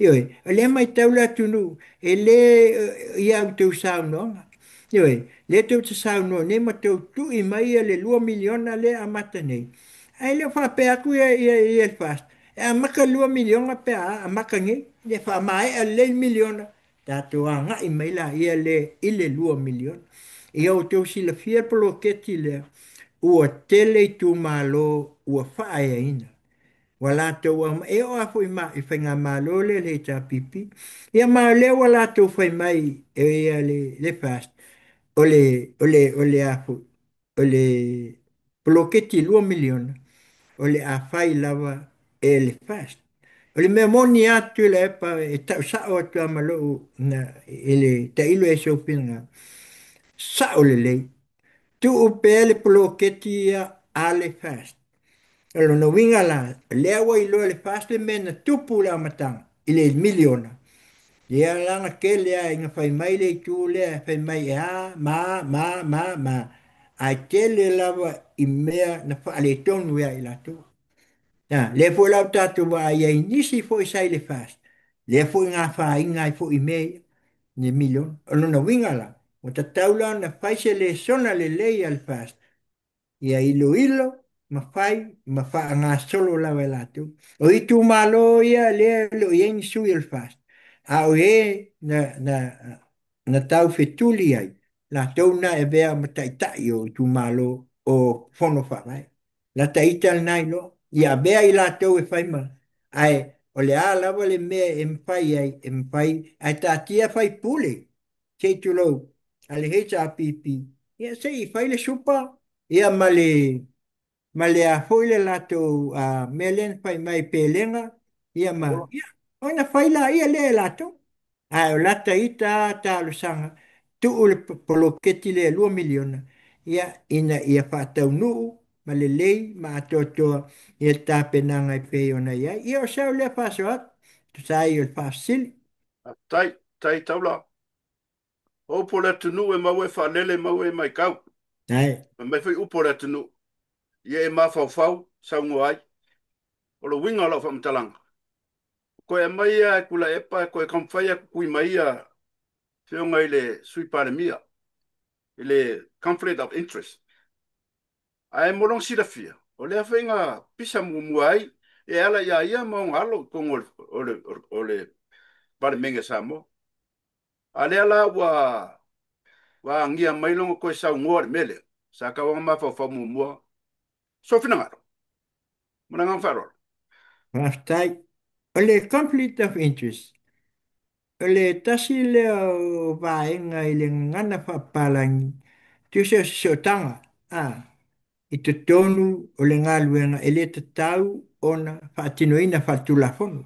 Ioi, o le mai tau le atunu. E le ia u tau sao noanga. Ioi, le tau te sao no, ne ma tau tu i mai le 2 miliona le amata nei. Ai le fa pe aku ia fast. E a maka 2 miliona pe a maka ngi. Le fa mai a le miliona. Tato a nga i mai la ia le ile 2 miliona. Ia o tau si la fia polo keti le. Ua tele tu malo ua fa ia ina. Wala tau e o afu i ma i whainga malo le ta pipi. Ia ma le wala tau whai mai e ia le fast. Ole afu. Ole polo keti 2 miliona. O le a fai lava e le fast. O le mea moni atu le epa e tau sao atu amalo na ele ta ilo e sopinga. Sao le lei. Tu upe le poloketi a le fast. Alo no winga la le awa ilo le fast le mena tupu la matang. Ile miliona. Ia langa ke lea inga fai mai le tu lea fai mai ma. A ke le lava i mea na fa ale tonu ia ila tu. Le fo lau tatu wa ia nisi fo i sai le fast. Le fo i ngā wha inga i fo i mei ni milion. Ono na winga la. O ta taula na faise le sona le lei al fast. Ia ilo, ma fai ngā solo la wela tu. O i tu malo ia le lo i en sui al fast. A o e na tau fetuli ai. La tau na e vea ma taitai o tu malo o fono whawai. La taita al nai lo. Ia bea i la tau e whaima. Ai, o le a lawa le mea e mwhai ai, e mwhai, ai tā tia whai pule. Kei tu lau, a le heita a pipi. Ia se i whai le supa, ia ma le a hoi le lato a melen whai mai pelenga, ia ma, ia, Oina fai la ia le lato. Ai o lata i ta alusanga. Tu o le poloketi le 2 miliona. Ia ina ia whātau nuu, ma le lei, ma atotoa, ia tā penanga i pei ona ia. Ia o sao le whāsoat. Tu sa i o le whāsili. Tai taula. O po le tunu e mau e whanele mau e mai kau. Ai, Ma mai fai upo le tunu. Ia e mawhau fau, sau ngoai. O lo winga lau whamtalanga. Ko e mai a kula epa, ko e kamwhai a kui mai a whionga i le sui pare mia. I le conflict of interest. A e morong sira fia. O le whainga pisa muai, e ala ia maung alo kong o le pare menga sa mo. A le ala wa ngia mai longo koe sau ngoa le mele. Sa ka wanga mawhau mua. So fina ngaro. Muna ngang wharo. whāstai. O le conflict of interest. O le tasi le o vaenga i le ngana whapalangi. Tu se o tanga. Ah. I te tonu o le ngā luenga e le te tau ona whaatinoina whaatulafono.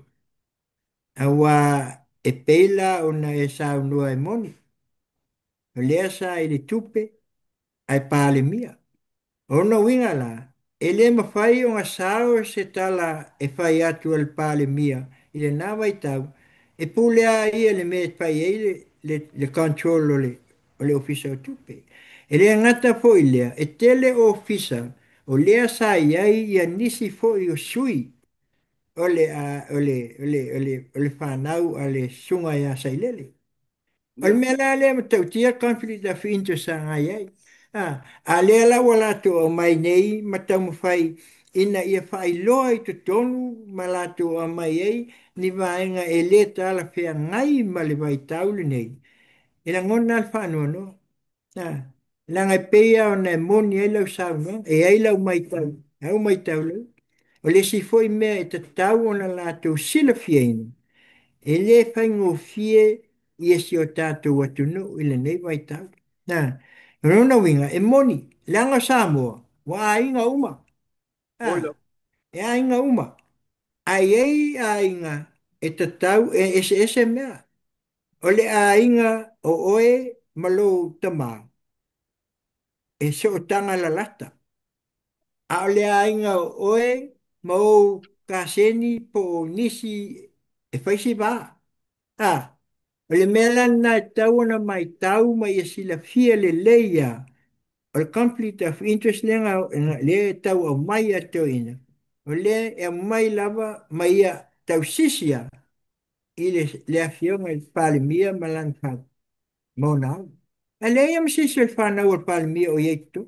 Awa e peila ona e sa unua e moni. O lea sa i le tupe ai pāle mia. Ona winga la, e le mawhai o ngā sao se tala e whai atu al pāle mia i le nāwa i tau. E pūlea ia le me whai e le control o le ofisa o tupe. E le ngata fo i lea, e tele o ofisa o lea sa iai ia nisi fo i o sui o le whanau a le sunga ia sailele. Al Ia. mea le matau tia conflict of interest a ngai ai. A lea la wala to o mai nei matau mawhai ina ia whai loa i to tonu ma la to o mai ai ni vaenga e le tala whea ngai ma le vai taule nei. Ina ngona al whanua no. Langa peia o na moni ai lau sau no. E ai lau mai tau. Au mai tau lau. O le si foi mea e te tau o na la to sila fia ina. E le whaingo fie i e si o tātou atunu i le nei vai tau. Rona winga, e moni, langa Samoa, wa a inga uma. Oila. E a inga uma. Ai ei a inga, e te tau, ese mea. O le a inga o oe malo tama, e se o tanga la lata. A o le a inga o oe, mau kaseni po nisi, e whaisi ba. Ah, o le mea na tau na mai tau mai e sila fia le leia. O le conflict of interest le tau au mai a tau ina. O le e mai lava mai a tau sisia i le afionga i pale mia malan pa mona. A le am sisia il whana o pale mia o yeito.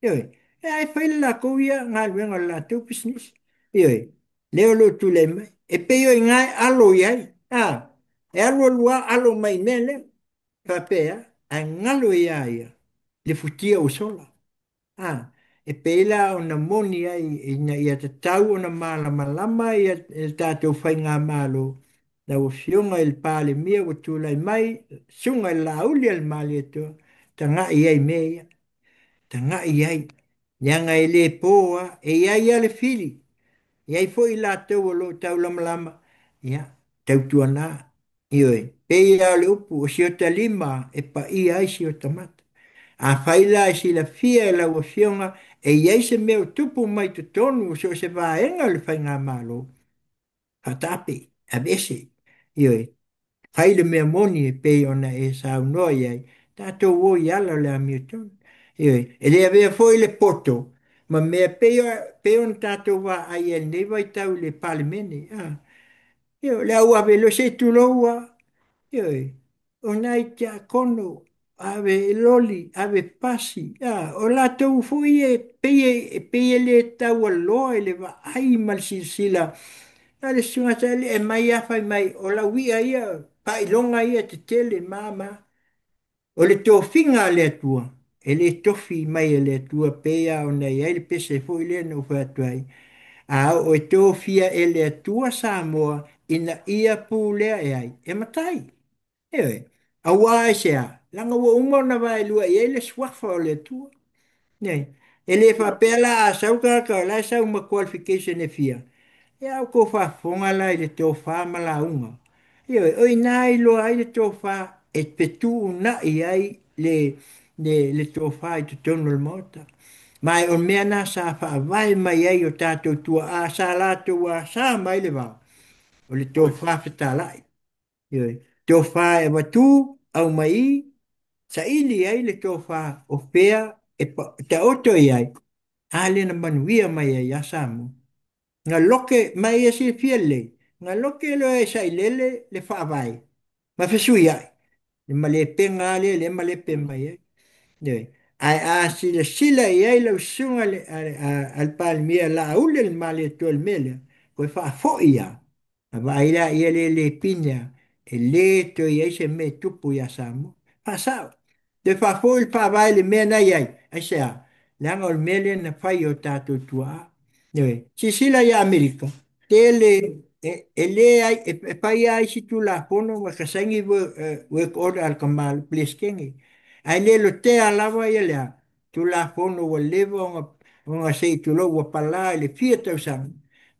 Ioi, e ai whaile la kouia ngā luenga la tau business. Ioi, leo lo tu le mai. E peo i ngai alo iai. E alo lua alo mai mele. Papea, a ngalo ia ia. Le futia o sola. E pela o na moni ai ia te tau o na malama lama ia e tātou whai ngā malo. Na o fionga il pāle mia o tūlai mai, sunga i lauli al mali ato, ta ngā i ai mea, ta ngā i ai. Ianga e le pōa, e iai ale fili. Iai fo i lātou o lo tau lama lama. Ia, tau tua nā. Ioi, pe ia le upu o siota lima, e pa i ai siota mata. A whaila e sila fia e lau a fionga e iei se meo tupu mai tu tonu so se vaenga le whai ngā malo. Hatape, a bese. Ioi, whaile mea moni e pei ona e sa unoa iei. Tātou o i ala le amio tonu. Ioi, e lea vea foi le poto. Ma mea pei on tātou wa ai e nei vai tau le palimene. Ioi, le au ave lo se tu loua. Ioi, o nai te kono, ave loli, ave pasi, o la tau fui e peie le tau a loa e le va ai mal silsila. Ale sunga tale e mai awhai mai, o la wia ia, pai longa ia te tele, mama. O le tofinga le atua, e le tofi mai e le atua peia o nei, ai le pese fui le no whatuai. O e tofia e le atua Samoa, ina ia pūlea e ai, e matai. Ewe, a wā e sea, langa wa umar na vai lua, e le swafa o le tua. Nei, e le fa pela a sau ka la sau ma qualification e fia. ia o ko whafonga la i le tō whamala unga. Ia oi nā i loa ai le tō wha e petu na i ai le tō wha i te tono le mota. Mai on mea nā sa wha vai mai ai o tātou tua a sa lātou a sa mai le wā. O le tō Oi, wha whetalai. Ia tō wha e watu au mai i sa ili ai le tō wha o whea te oto i ai. Ale na manuia mai ai a sa mo. Nga loke mai e si fia le. Nga loke lo e sa ilele le whaavai. Ma fesui ai. Le ma le penga ale le ma le pe mai ai. Nei. Ai a sila i ai lau sunga al palmia la ule le ma le tol mele. Koe wha fo ia. A va ila ia le pinya. E le to i ai se me tupu ia samo. Pa sao. Te wha fo il whaavai le mea nai ai. Ai se a. Langa o mele na whai o tātou tua. Nei. Si sila ia Amerika. Tele ele ai e pai ai si tu la pono wa kasangi work order al kamal pleskengi ai le lo te alawa ia lea tu la pono wa leva nga sei tu lo wa pala le fia tau sang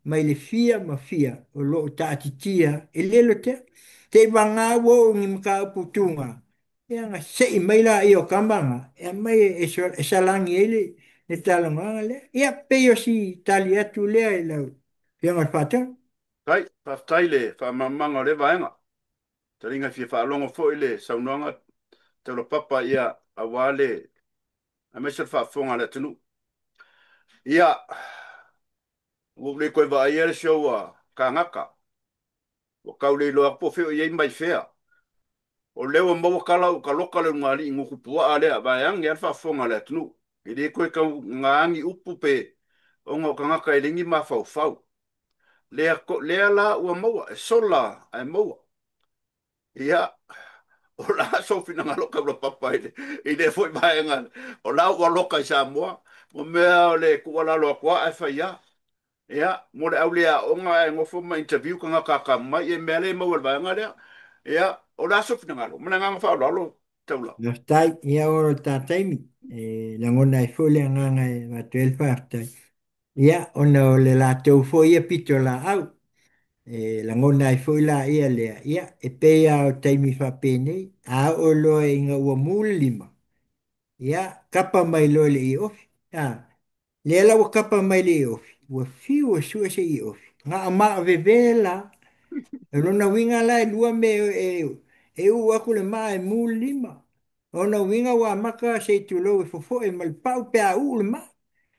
mai le fia ma fia o lo ta atitia e le lo te wanga wo ngi mka putunga ia nga sei mai la i o kambanga e mai e salangi ele le talanga le ia pe yo si talia tu le ai la ia ngal fata. kai, whaftai le, whamamanga le vaenga. Te ringa fia whaalongo fo i le, saunoanga, te lo papa ia a wale, a mesa whaafonga le tunu. Ia, ule koe wa aia le show a ka ngaka. O kaule lo akpo feo iei mai fea. O lewa mawa kala o ka loka le ngali ingo kupua ale a vayang ia whaafonga le tunu. I le koe ka ngangi upu pe, o ngā ka ngaka i ringi ma fau fau. Lea la ua maua, e sola ai maua. Ia, o la sofi na ngaloka ula papa i le foi vaenga. O la ua loka i Samoa. Mo mea o le kuala loa kua e whaia. Ia, mo le au lea o ngā e ngofo ma interview ka ngā kaka mai e mea le maua le vaenga lea. Ia, o la sofi na ngalo. Mana nganga whao lalo taula. Nos tai ia oro tataimi la ngona e fole nganga e va tel fartai ia ona o le la tau fo ia pito la au la ngona e foi la ia e pe ia o taimi fa pene a o lo e nga ua mulima ia kapa mai lo le i ofi le la ua kapa mai le i ofi ua fi ua sua se i ofi nga ama ve vela e lona winga la e lua me e u aku le ma e mulima ona winga wa maka se tulo e fofo e mal pau pe a ulma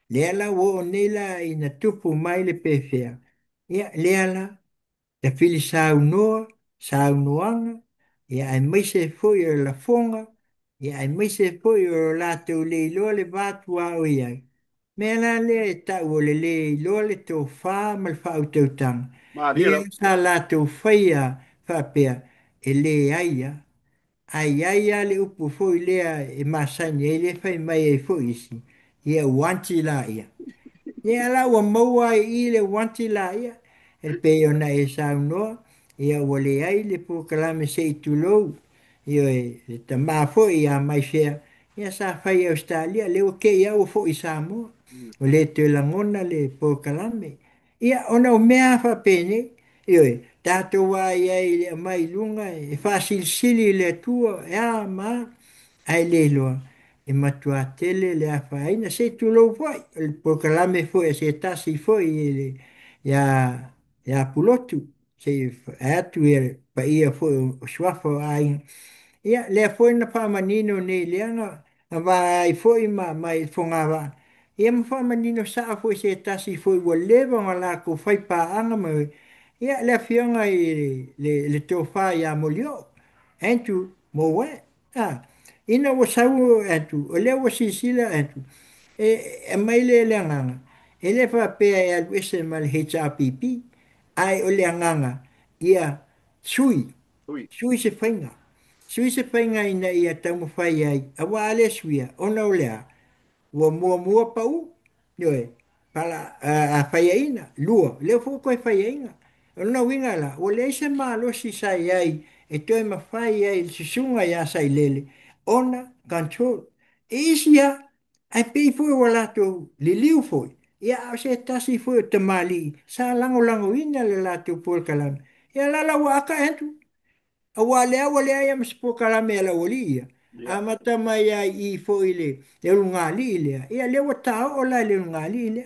le ala wo nela ina tupu mai le pefea ia le ala te fili sau noanga ia ai mai se foi o la fonga ia ai mai se foi o la te le ilo le vatu a o ia me ala le ta o le ilo le to fa mal fa o te utang Ma le ria lau. sa la te faia fa pea e le aia ai ale upu foi lea e masani e le fai mai e foi isi ia wanti la ia ia la ua maua i le wanti la ia e pe ona e saunoa ia ua le ai le pukalame se i tulou ia le tamā foi ia mai fea ia sa fai Australia le ua ke ia ua foi Samoa o le te langona le pukalame ia ona o mea fa pene ia tātou wā ia i le mai lunga e whasilisili le tua e a ma ai le loa e matua tele le a whaina se tu lo foi po kalame foi se tasi foi le ya pulotu se atu e pa ia foi o swafo ai ia le foi na pa manino ne le anga vai foi mai fonga va ia ma fa manino sa foi se tasi foi o leva la ko fai pa anga mai ia le fianga i le to fa ya molio entu mo we ina wa sau entu o le wa sisila entu e mai le nganga e le fa pe e al wese mal HRPP ai o le nganga ia sui Ui, sui se fainga sui se fainga ina ia tamu fai ai a wa ale suia ona o lea ua mua pau yoe pala a faiaina lua le fo ko faiaina ona winga la o le se malo si sai ai e toi ma fai ai si sunga ya sai lele ona control isia ai pe fo wala to le liu foi Ia o se tasi foi o tamali. Sa lango lango ina le la tu por kalam. Ia la la waka entu. Wale ia mas por kalam ia la wolia. Ya. Amata mai ai i foi le. E lungali ile. Ia le wata o la le lungali ile.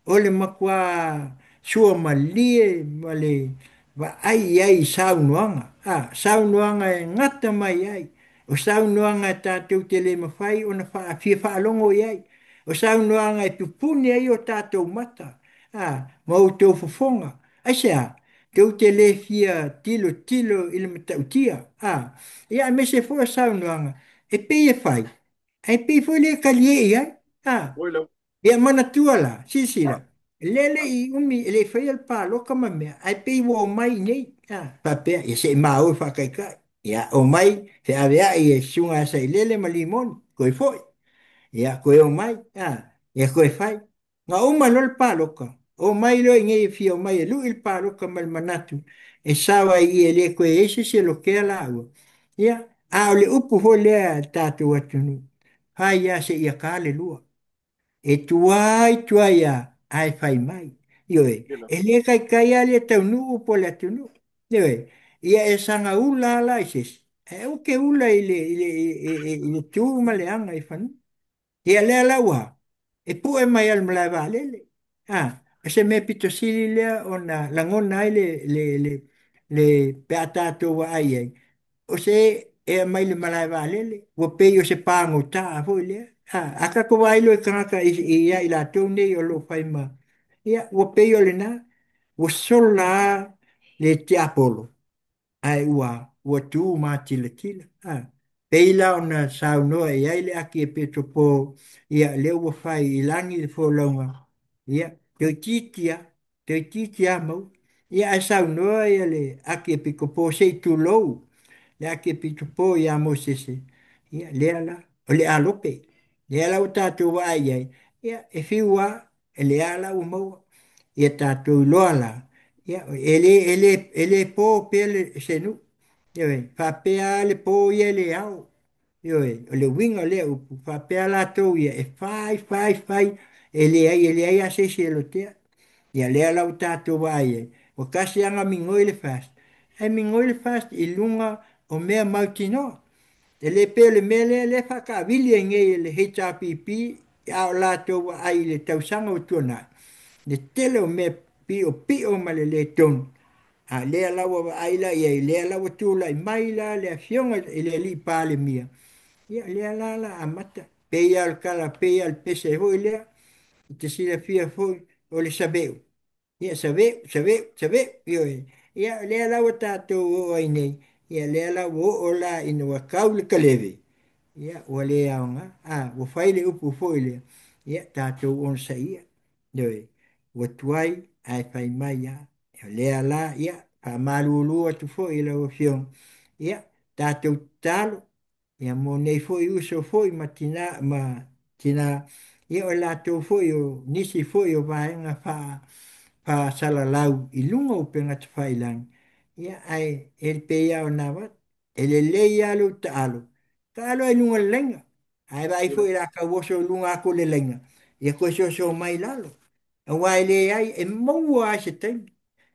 O le makua sua malie male va ai saunoanga. Saunoanga e ngata mai ai. O saunoanga tātou te le mawhai o na wha fia whaalongo iai. O saunoanga e pupuni ai o tātou mata. Mau tau fofonga. Aisea, tau te le fia tilo tilo ili matautia. Ia me se fua saunoanga. E pe e whai. E pe foi le kalie iai. Oi, lau. Ia mana tua la, sisira. Lele I umi, ele fai al palo kama mea. Ai pei wo mai nei. Papea, ia se mau whakai kai. Ia o mai, se avea i e sunga sa I lele ma limon. Koe foi. Ia koe o mai. Ia koe fai. Nga uma lol palo ka. O mai lo inge fi o mai lu il palo ka mal manatu. E sawa I ele koe ese se lo ke la ua. Ia, a ole upu ho lea tatu atunu. Hai ia se ia kale lua. E tuai a ai fai mai. Ioe, Ia lau. e le kai ale tau nuu po le atu nuu. Ioe, ia e sanga ula ala i ses. E o ke ula i le tū ma le anga i whanu. Ia le ala wa. E pu e mai al mlai wa lele. E se me pito sili lea o na langona ai le peatato wa ai ai. O se e mai le malai wa lele. Wa pei o se pāngo tā a foi lea. Aka ko wailo e kanga ia I la tau nei o lo fai ma. Ia, wa pei o le na. Wa sola le te apolo. Ai ua tu ma tila tila. Peila ona sau noa e ai le aki e peto po. Ia, le ua fai I langi le fo launga. Ia, te titia mau. Ia, e sau noa ia le aki e piko po se tu lou. Le aki e pito po ia mo sese. Ia, le ala, o le alope. Le ala o tātou wa ai ai. Ia, e fiua, e le ala o maua. Ia tātou loa la. Ia, ele po pele senu. Ia, whapea le po ia le au. Ia, o le winga le upu. Whapea la tau ia, e fai. Ele ai a se se lo tea. Ia le ala o tātou wa ai ai. O kasi anga mingoi le fast. Ai mingoi le fast I lunga o mea mautinoa. E le pele mele le whakawili e ngei le HRPP a o lātou wa ai le tausanga o tuana. Le tele o me pi o ma le tonu. A le alawa wa aila ia I le alawa tūla I maila le fionga I le li pāle mia. Ia le alala a mata. Peia al kala, peia al pese hoi lea. I te sila fia hoi o le sabeu. Ia sabeu. Ia le alawa tātou o ai nei. Ia le alawa o la ina wa kau le kaleve. Ia ua le aonga. Ua whaile upu foi lea. Ia tātou on sa ia. Noi, ua tuai ai whai mai ia. Ia lea la ia. Pa malu lua tu foi la ua fiong. Ia tātou talo. Ia mo nei foi uso foi ma tina. Ia o la tau foi o nisi foi o vaenga pa sala lau I lunga o penga te whailang. Ia ai el pe ia o nawat. Ele le ia lo ta alo. Ta alo ai lunga lenga. Ai vai Ia lau. foi la ka woso lunga ako le lenga. Ia ko so mai lalo. A wai le ai e maua ai se tem.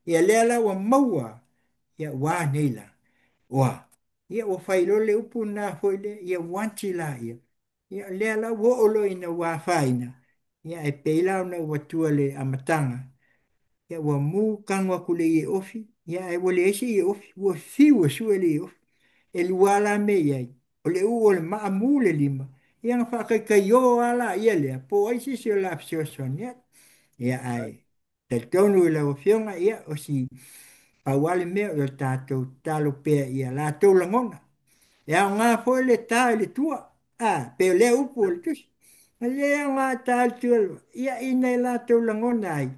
Ia le ala wa maua. Ia wa neila. Wa. Ia o fai lo le upu na foi le. Ia wanti la ia. Ia le ala wo olo ina wa faina. Ia e peila ona watua le amatanga. Ia ua mu kangwa kule I e ofi. Ia e wale ese I e ofi. Ua fiwa sua le I e ofi. E luala me iai. O le u o le maa mu le lima. Ia nga whakai kai o ala ia lea. Po aisi si o la psio son ia. Ia Ai. ai. Te tonu I la o fionga ia o si pawale mea o tātou talo pea ia la tau langona. Ia o ngā foi le tā le tua. Peo le upu o le tusi. Ma le ngā tā le tua. Ia ina I la tau langona ai.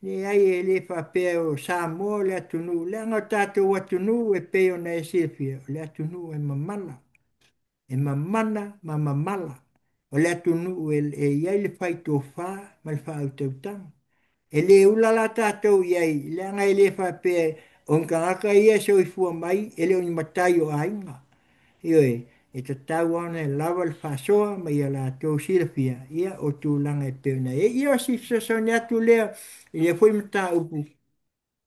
Ni ai e le whapea o Samoa le atunu. Le anga tātou atunu e peo na e sirpia. Le atunu e mamala. E mamala. O le atunu e iai le whai tō whā, ma le whā au tautanga. E le ulala tātou iai, le anga e le whapea, o ngaka ia so I fua mai, e le o ni matai o ainga. Ioe, e te tau ana e lava le whasoa ma ia la tau silafia ia o tūlanga e peuna. E ia si sasoni atu lea i le fwoi mata upu.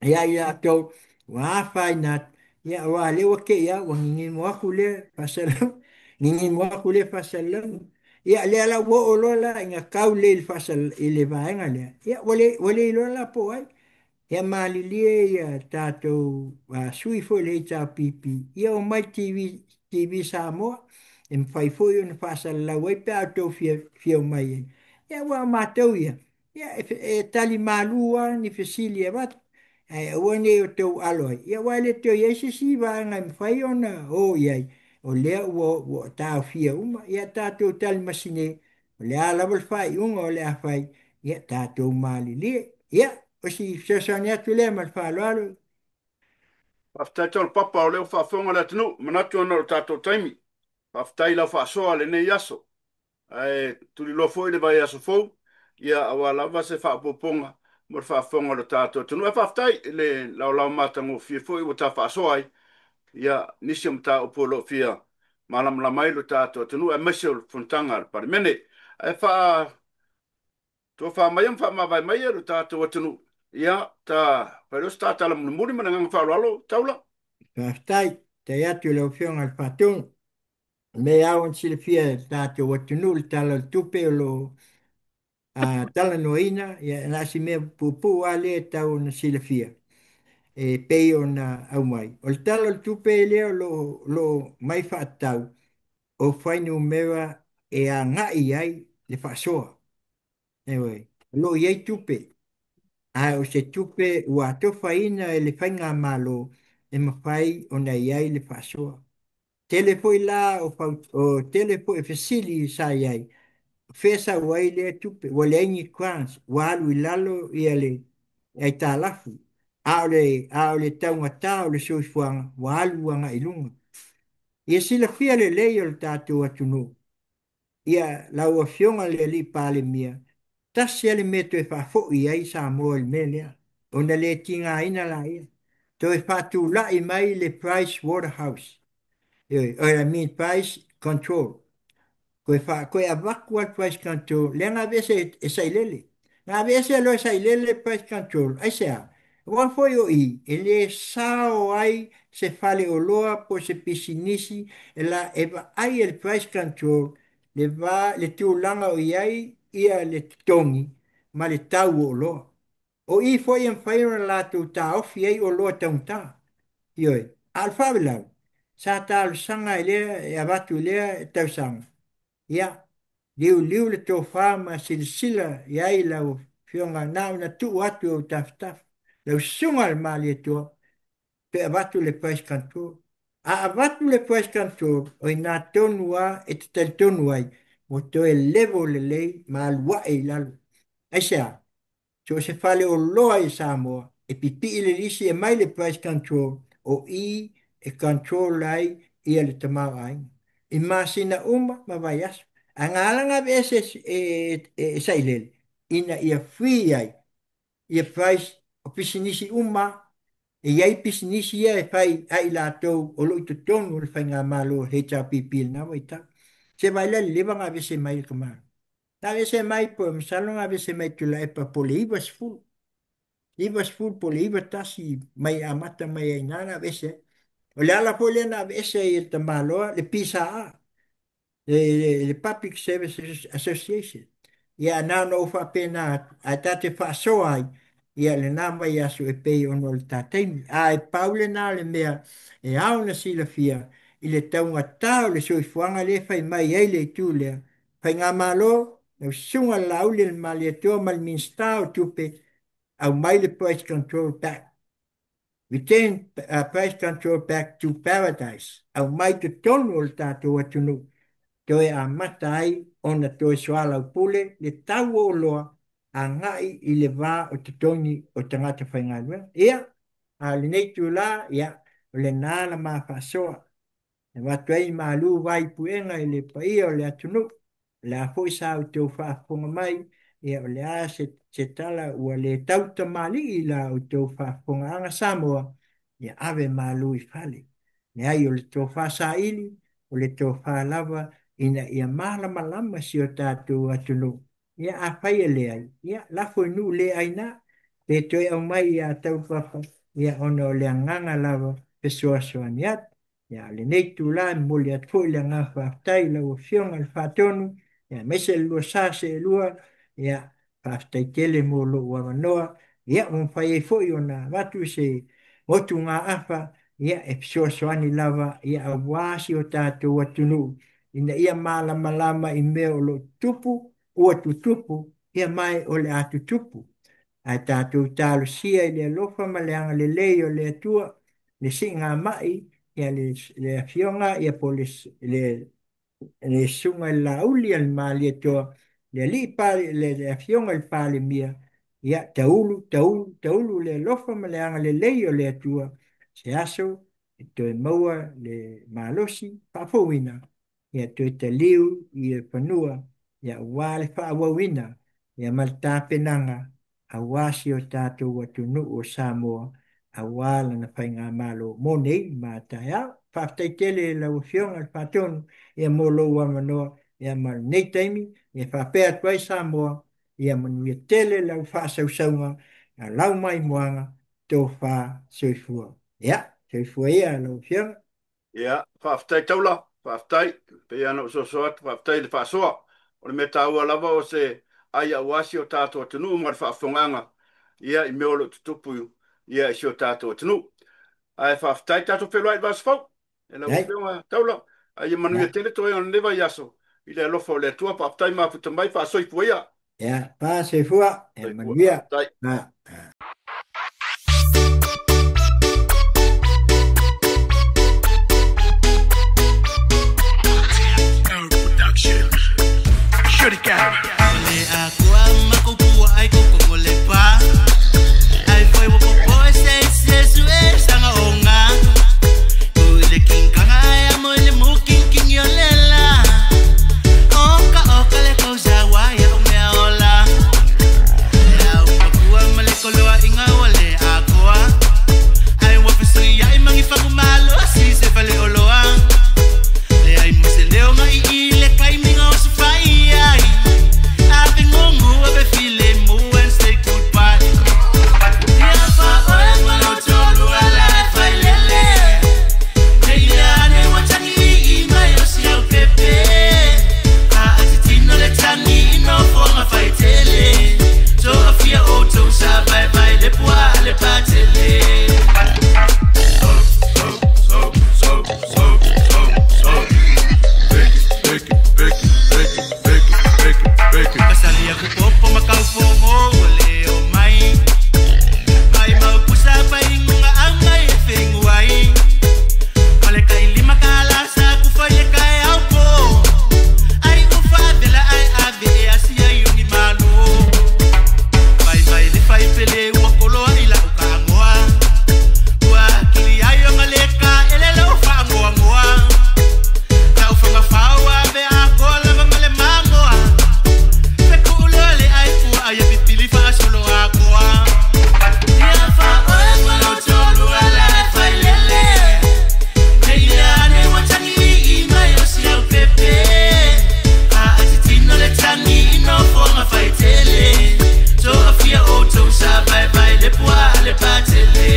Ia ia tau wa whai nat ia wa lewa ke ia wa ngingin mo aku le pasalam ngingin mo aku le pasalam ia le ala wo o lola inga kau le il fasal ile vaenga le ia wale lola po ai. Ia malilia ia tātou sui foi le tā pipi. Ia o mai TV Samoa, e mwhai foi o na whasa lau ei pēr tau fia o mai ei. Ia wa mātou ia. Ia tali mālua ni whesilia wat. Ua ne o tau aloi. Ia wa le tau iesi si wa ngai mwhai o na o iai. O lea ua tāu fia uma. Ia tātou tali masine. O lea lawal whai unga o lea whai. Ia tātou malilia. Ia. O si sasani atu lea ma le whaaloalo. Whaftai tol papa o leo whawhonga le tunu, manatu ana o tātou taimi. Whaftai lau whaasoa le nei aso. Tuli lo foi le vai aso fou, ia awa lava se whaapoponga, mo le whawhonga le tātou tunu. E whaftai le lau matango fia foi o tā whaasoa ai, ia nisi mta o polo fia malam la mai lo tātou tunu, e mese o funtanga le pari mene. E wha, tō wha mai am wha mawai mai e lo tātou tunu. Ia, tā, pairos tā tala muri mana ngang whaaloalo, taula. Whaftai, te atu leo whionga le whatun. Me awan sile fia tātou watunu le tala le tupe o lo tala noina, ia nasi mea pupu a le tau na sile fia. E pei o na au mai. O le tala le tupe leo lo mai whaatau. O whainu mewa e a ngai ai le whaasoa. Ewe, lo iei tupe. A o se tupe ua tofa ina e le whainga malo e mawhai o na iai le whaasoa. Tele foi la o tele foi fesili sa iai. Fesa wai le tupe, wa le ingi kwans, wa alu ilalo i ale ai tā lafu. A o le taunga tā o le soifuanga, wa alu wanga ilunga. Ia sila fia le lei o le tātou atunu. Ia lau a fionga le li pāle mia. Tasi ale me to e whafo i ai sa moa le melea. O na le tinga ina la ia. To e whatu la i mai le Price Waterhouse. I mean Price Control. Koe a waku al Price Control. Le ngā vese e sailele. Ngā vese alo e sailele Price Control. Ai sea. Wa foi o i. E le sao ai se fale o loa po se pisinisi. E la e va ai el Price Control. Le va le tūlanga o iai ia le tongi. Ma le tau o loa. O i foi en whaira la tu ta ofi ei o loa taunta. Ioi. Al whawelau. Sa tālu sanga e lea e abatu lea e tau sanga. Ia, liu le tō whāma sila iai lau whionga nāu na tu atu o taf. Lau sunga le māli e tō, pe abatu le price control. A abatu le price control, o i nā tonua e te tali tonuai, mo tō e levo le lei ma alua e lalu. Aisea, so se fale o loa i Samoa, e pipi i le risi e mai le price control, o i e control ai ia le tamau ai. I masina uma ma vai aso. A ngālanga vese sailele. Ina ia free ai. Ia price o pisinisi uma. E iai pisinisi ia e fai ai lātou o lo i tonu o le fai ngā malo HRPP na wai ta. Se vai le lewa ngā vese mai ka maa. Ngā vese mai po misalo ngā vese mai tula e pa po le iwa sifuru. Iwa sifuru po le iwa tasi mai amata mai ai ngā vese. O le ala po le ngā vese i ta maloa le pisa a. Le Public Services Association. Ia nā no uwha pēnā a tate whaasoa ai. Ia le nā mai aso e pei ono le tāteimi. A e paule nā le mea e au na sila fia i le taunga tāu le soifuanga le whai mai ei le tū lea. Whai ngā malo, na sunga laule le mali atua mal minstau tupe au mai le price control back. Return price control back to paradise. Au mai te tonu o le tātou atunu. Toe a matai ona toe soala upule le tau o loa a ngai i le vā o te toni o tangata whaingalua. Ia, a le nei tu la, ia, o le nāna mā whasoa. E watuai mā lu vai puenga i le paia o le atunu. Le a fwoi sa o tau whaafonga mai, ia o le a se tala ua le tauta mali i la o tau whaafonga anga Samoa, ia ave mā lu i whale. Ne ai o le tau whasa ili, o le tō whālawa ina ia malama si o tātou atunu. Ia a whai e le ai. Ia lafo nu le ai nā. Pe toi au mai ia tau papa. Ia ono le nganga lava pe soasoani atu. Ia le nei tu la moli atu fo le ngā whaftai lau fionga le whatonu. Ia mese lua sase e lua. Ia whaftai tele mo lo ua manoa. Ia mon whai e fo i ona watu se otu ngā awha. Ia e soasoani lava. Ia a wāsi o tātou atunu. Ina ia malama i mea o lo tupu. Ua tutupu. Ia mai o le atu tupu. Ai tātou tālu sia i le alofa ma le anga le lei o le atua, le si ngā mai, ia le fionga, ia po le sunga i la uli al maali atoa, le li pāli, le fionga i pāli mia, ia taulu le alofa ma le anga le lei o le atua, se aso, e toi maua le malosi, pāpouina, ia toi te liu, ia panua, ia wale whaawawina, ia malta penanga, a wasi o tātou atunu o Samoa, a wala na whai ngā malo mō nei mātai au, whaftai tele la uwhionga al whatonu, ia mō lo wamanoa, ia mal nei taimi, ia whapea tuai Samoa, ia manuia tele la whasausaunga, a lau mai moanga, tō wha soifua. Ia, soifua ia la uwhionga. Ia, whaftai taula, whaftai, pe ana usosoat, whaftai le whasoa, o le me tāua lava o se ai a wasi o tātou atunu mar whaafonganga ia i meolo tutupu ia i si o tātou atunu. Ai whaaftai tātou whelua i vasfau. E la uwhionga taula. Ai manuia tele toi on newa yaso. I le alofa o le atua whaaftai mafuta mai whaasoifua ia. Ia, whaasoifua. E manuia. Ole aqua makupua ai kokongole pa. Ai foi wo popo se sanga onga. Ule kinkanga ya mole mukin yolela. Oka le cosa waya o me ola. Ya makua male koloa inga ole aqua. Ai wo pesui ai mangifa malo si se vale oloa. Le ai museleo mai ile kai minga o se fai. I've been wrong, I've been feeling more and say goodbye. Yeah, for all my love, all my life, I lele. Hey, I don't want to eat my ocean pepe. I didn't know that I need no for my fight. So I feel auto survive by the poor, the patele. Pasalia ku popo makaufongo ole o mai. Mai mau pusa painga angai fenguai. Ole kai lima kala sa ku faye kai aupo. Ai ku fadela ai ave asia yungi malu. Mai le fai pele wa kolo ila ukangoa. Wa kili ayo maleka ele lo fa ngoa. Tau fanga fawa be akola male mangoa. Ai pitili fa solo aqua. Ia fa o lo tolu ala fa lele. Nei ane watani I mai o si au pepe. A atitino le tani no forma fai tele. So a fia auto sa bye bye le poa le patele.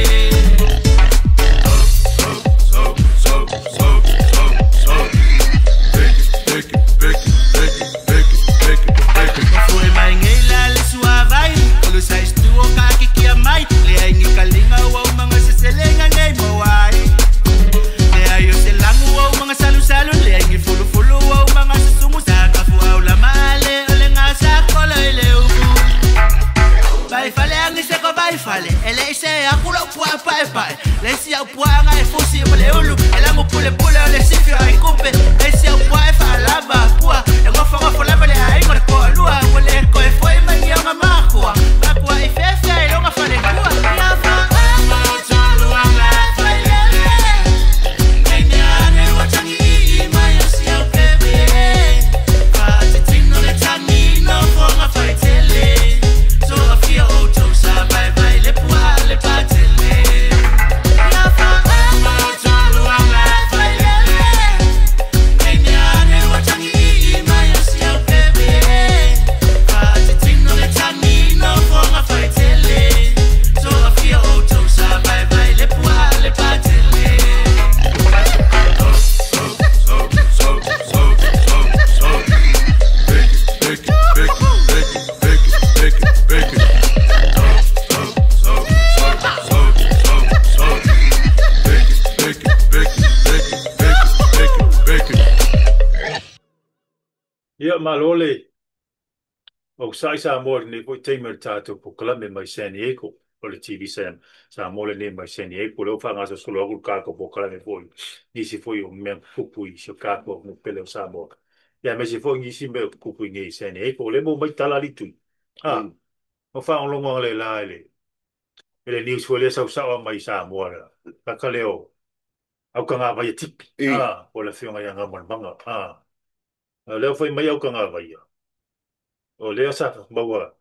Ele se akula pua pai. Le si au pua ngai fusi mole ulu. Ela mo pule le sifio ai kupe. Le si au pua fa lava pua. E go fa lava le ai ko ko lua mole ko e foi mai ya mama ko. Ba ko ai fefe e longa fa le lua. Ya fa ma tolu ala fa lele. Nei ne watani mai o si au bebe. Fa tino le tani no for ma fa tele. So I feel auto sa bye bye le poa le patele. Ya fa ma tolu ala fa lele. Ia malole o sai sa mo ni po timer tato po klame mai San Diego o le TV Sam sa mo le ne mai San Diego lo fa ngasa solo ku ka ko po klame po ni si foi o me kupui so ka ko mo pele o sa mo ya me si foi ni si me kupui ni San Diego le mo mai tala li tu ah o fa on lo mo le la ele news foi le sa mai sa mo la ka leo au ka nga vai tip I. o le fionga ya nga manga leo foi mai au ka nga vai o leo sa maua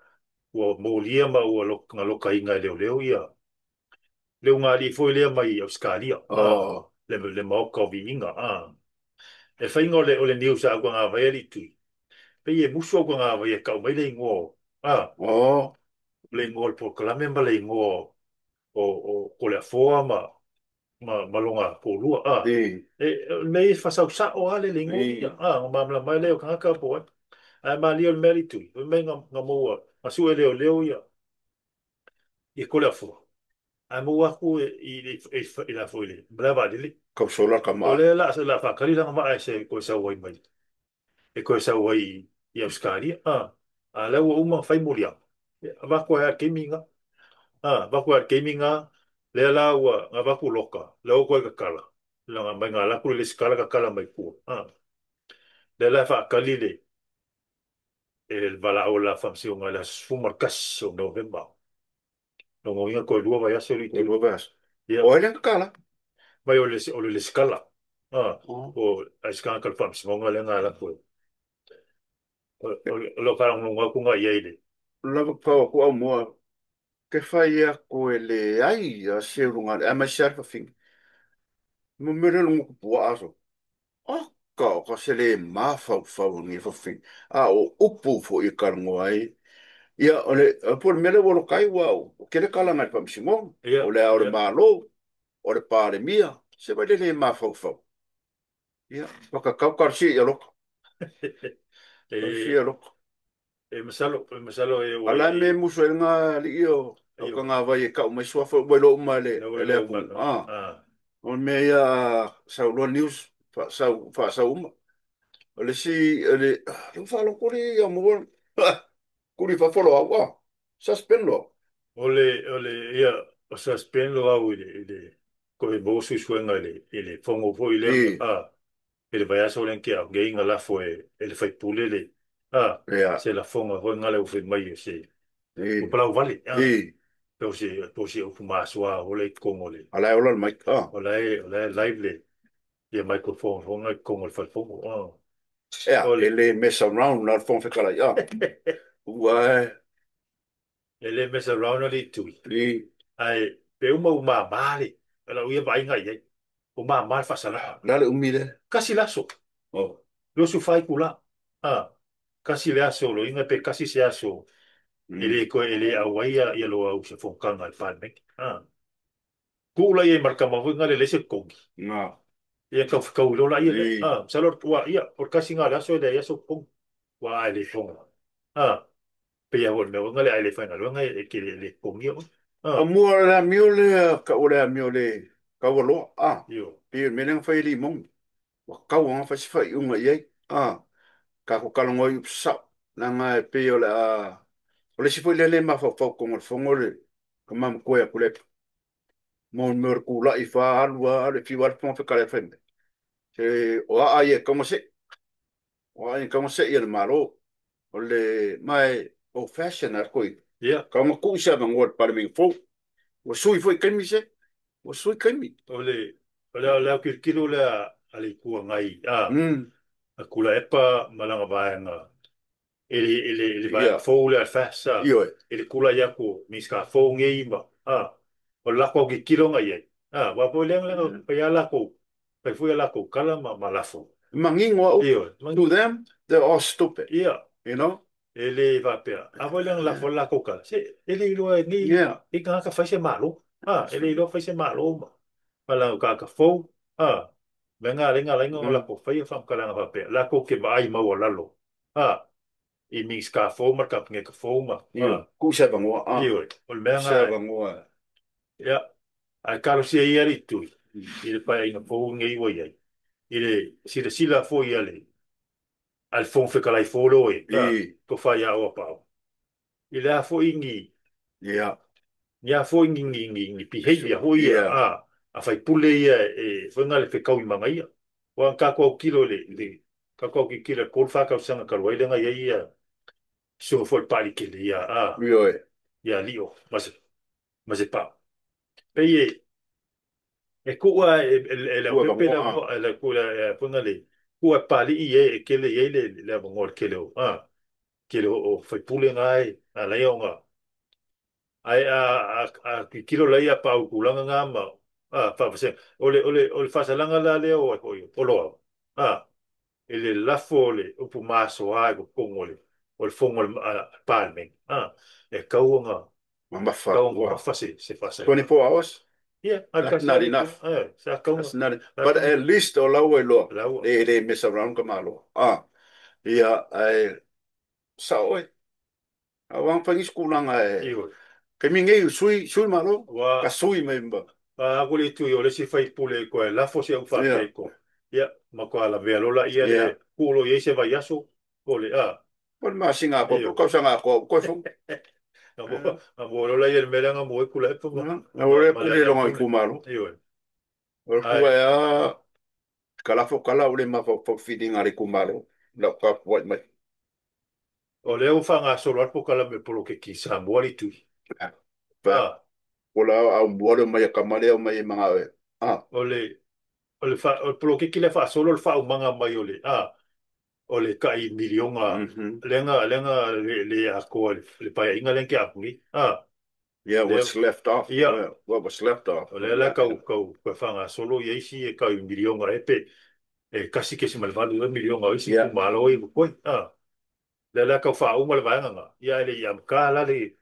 ua molia ma ua nga loka inga leo leo ia. Leo ngā li foi lea mai Australia. Oh. Le maoka o vi inga. E whainga o le news a kua ngā vai ali tui. Pe e musu o kua ngā vai e kau mai le ingo. Oh. Le ingo le proklame ma le ingo o le afoa ma longa pōlua. I. Me e whasau sa o ale le ingo ia. Ngā mamla mai leo kanga po e. Ai ma li o le meri tui. Me ngā moua. Masu e leo leo ia. I ko le afoa. Ai mo aku i la foi le. Brava dele. Kau sola ka O maa. le la se la fa kali la ma se ko sa wai mai. E ko sa wai i Australia. A le o uma fai molia. Va ko ya gaminga. Va ko ya gaminga. Le la wa nga va ku loka. Le o ko ka kala. La nga mai nga la ku le skala ka kala mai ku. Le la fa kali le. E vala o la fam si o nga la sfumar kas o November. No mo inga ko lua vai aso li O tu. lua vas. Ya. O ele kala. Mai o le skala. Oh. O a skala kal fam si mo nga le nga la ku. O lo karang lunga ku nga iai le. Lava pau ku au mua. Ke whai a ko ele ai a se runga. A mai sarfa fing. Mo mere lunga ku pua aso. Oh. Ka se le maa fau ni fa fing. O upu fo i karango ai. Ia, por mele wolo kai wau. O kere kala ngai pa msimong. O Ia, le aore ia. malo. O le pare mia. Se vai le maa fau. Ia, waka kau karsi ia loko. Karsi ia E loko. masalo e o Ala me e muso e ngā li o. O ka io. ngā vai e kau mai suafa wai lo uma le. No E le lo apu. mal. O me ia sau loa news. Sau uma. O le si. O le. Lu whalo kuri ia mua. Kuri whafolo awa. Suspend lo. Ia o suspend lo au ile ko e bo su suenga ile fongo fo ile I. ele vai aso len que alguém lá foi ele foi pulele Ia. se la fonga foi ngale o foi mai se o I. pala o vale I. Pero se o fuma soa o le kongole Ala e ola le mai. o le live le ia microphone ho ngai kongol fa fongo Ea, ole ele mess around na fon whekala ia. Ua ele mess around ali tui e, ai pe uma male ela ia vai ngai ai uma mal fa sala lale umire. kasi laso Oh. lo su fai kula kasi le aso lo inga pe kasi se aso Mm. ele ko ele awaia ia lo au se fonkanga al pan mek kula ia marka ma ngale le se kongi Nga. ia ka lo la ia le I. salor tua ia por kasi ngala aso le ia so kong wa ele fonga pe ia vol me ngale ele fai ngalo ngai e ke le kongi A mua la miole ka ore a miole ka walo. io Pi meneng fai li mong. Wa ka wanga fai fai unga iai. Ka ko kalongo i sa. Na nga e pe ole a. Ole si fai lele ma fa fa kongo fongole. Ka mam koe a kule. Mon mer kula i fa alua ale fi war fon whekala fai. Se o a ai e kongo se. O a ai kongo se i le maro. O le mai o fashion ar koi. ia Ka ma ku sa ma ngot par mi fo. O sui foi kaimi se. O sui kaimi. ole ki kilo le ale ku ngai Mm. a kula epa malanga vaenga ele vai Ia. fo le fasa Io e. ele kula ya ko miska fo ngeima o la ko ki kilo ngai wa po le ngala pa ya la ko pa fu ya la ko kala ma la fo Mangingo au. io To them, they're all stupid. ia You know? ele va pe a po le la fo la ko kala se ele lo ni Yeah. e ka fa se malo ele lo fa se malo ma la ka fo venga lenga la Mm. ko fa ya fam kala va pe la ko ke vai ma wa la lo i mix ka foma ka pinga ka foma Io. Ku sa bango. io o le mea Sa ngā bango. ia ai karo sia ia ri tui i le pai ina fo ngai wa ia i le sila fo ia le al fong fe kalai folo e I. ko fai a o pau i le fo ingi Ia. nia fo ingi behavior ho ia Ia. a fai pule ia e fo ngale fe kau i manga ia wa ka ko kilo le ka ko ki kilo ko fa ka sanga ka wai lenga ia so fo pali ke le ia Rio e. ia lio mas e pa pe e kua le Kua pepe bango. la mo le kua punga le kua pali i ke le le ngol ke le ke le o fai pule ngai a le nga ai ki kilo lai a pau kulanga nga ma fa se ole fa salanga la le o lo ele lafo le upu maso ai ko kongole o le fongo palme e kaunga Mamafa. kaunga Wow. mafa se fa se 24 hours? al That's not kasari enough. sa kaunga That's not it. sa But at kaunga least o lau e loa. la They mess around ka malo. Ia, ai, sa oi. Awang pangis kulang ai. iwa Kay mingi sui malo. Ka wa sui member. aguli tu yo le si fai pule ko la fo se fa Ia. pe ko ya ma ko ala velo la ia Ia. le kulo ye se va yaso ko le Pon masinga ko. iyo Kau sanga ko. Ko fung. na mo la ia me la mo ku la po Na ore ma pule la longa i pule kumalo. iyo Ore kua ai ya. Kala fo kala ule ma fo feeding ari kumalo. La ka what mai. o le o fanga solo po kala me polo ke ki sa mo ali tu Pa. Ola au bualo mai kamale mai mga e. o le fa o polo ke ki le fa solo le fa o manga mai o le kai milionga Mhm. lenga le a ko le pa inga len ke a puli Yeah, le what's left off? ia What was left off? o le la kau ko fanga solo ye si e kai milionga e pe e kasi ke si malvalu e milionga o si ku Yeah. malo e ko le la kau fa o mal vanga ia le ia ka la le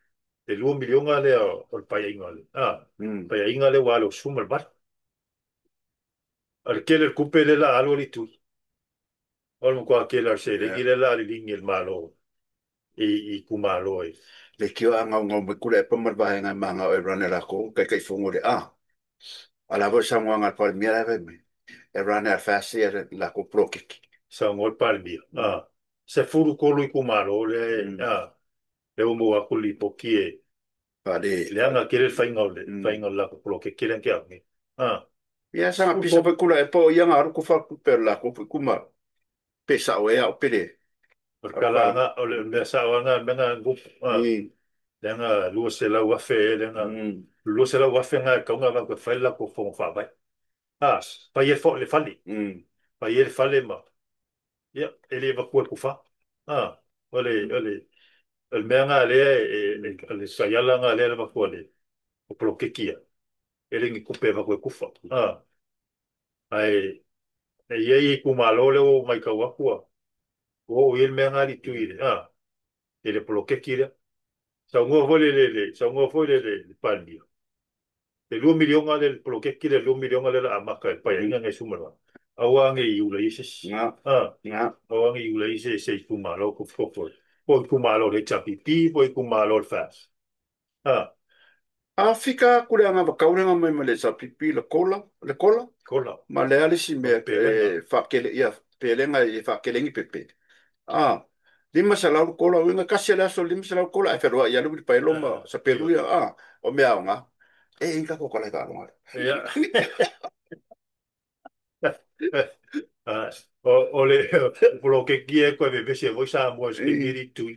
2 milionga le o pa inga le Mm. pa inga le walo sumal bar al kele kupe le la alo li tu o mo kwa kele se le Yeah. gile la li ngel malo i ku malo e Le kio anga ngau me kule pa mar ba nga manga e rana la ko kai kai fongo de ala bo sa ngwa pa mira ve me e rana fa se la ko pro ki. sa ngol palmi Mm. se furu kolu i ku malo le Mm. le o mo akuli po ki e le Pa anga kele fa mm. inga la ko ke kele ke ami Ya sa nga fu pisa po pa kula e po yang aru ku fa ku per la ko ku ma pesa o ya o pere per ar kala pa anga o le me sa anga me nga ngup mm. le anga lu se la wa fe le anga Mm. lu se la wa fe nga ka nga va ko fa la ko fo fa vai pa ye fo le fali Mm. pa ye le fale ma ya ele va ko fa ole ole el me nga le le sa ya la nga le va ko le o pro ke kia ele ngi kupe va ko ku fa ai e ye i ku malo le o mai ka wa ku o il me nga li tu ile ele pro ke kia sa ngo vo sa ngo vo le palmi le 2 milionga le pro ke kia le 2 milionga le la amaka pa ya nga ngai sumara awange i ula isis Nga nga awange i ula isis se ku malo ku fo po ku malo le chapipi po ku malo le fast Afrika kule anga ba kaurenga mai male sa pipi le kola kola ma le ali si me pelenga fakele ia pelenga i fakelengi pepe lima sa lau kola winga kasi la so lima sa lau kola e ferwa ia lu pa loma sa pelu ia o me aonga inga ko kola ka longa ya o le pro ke kia ko be se voi sa mo ngiri tu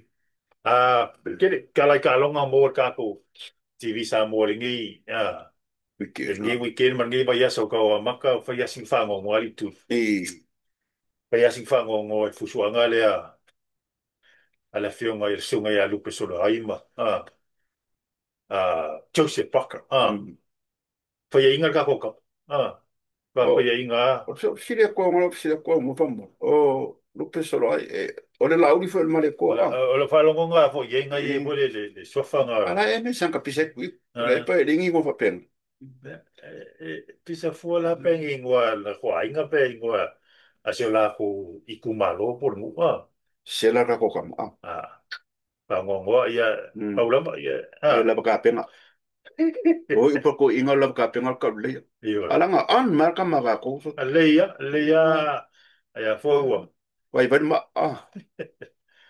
kele kala ka longa mo ka ko TV sa mo ngi wiki ngi weekend man ngi ba ya so ka maka fa ya sing fa ngo mo ali tu fa ya sing fa ngo ngo fu su anga le ala fionga i sunga ya lupe solo aima Joseph Parker fa ya inga ka ko ka fa ya inga o so sile ko mo famo o lu pesolo ai o le laudi fo il male ko o le fa longo nga fo ya inga ye mo le sofa nga ala e me sanka pise ku le pa ringi mo fa pen pisa fuala pengi ngwa la kwa inga pe ngwa asio la ko ikumalo por mu sela ra ko kam pa ngongo ya paula ma ya ai la ka penga o ipo ko inga la ka penga ka le iyo ala nga an marka maga ko so aleya ya fo wa vai vai ma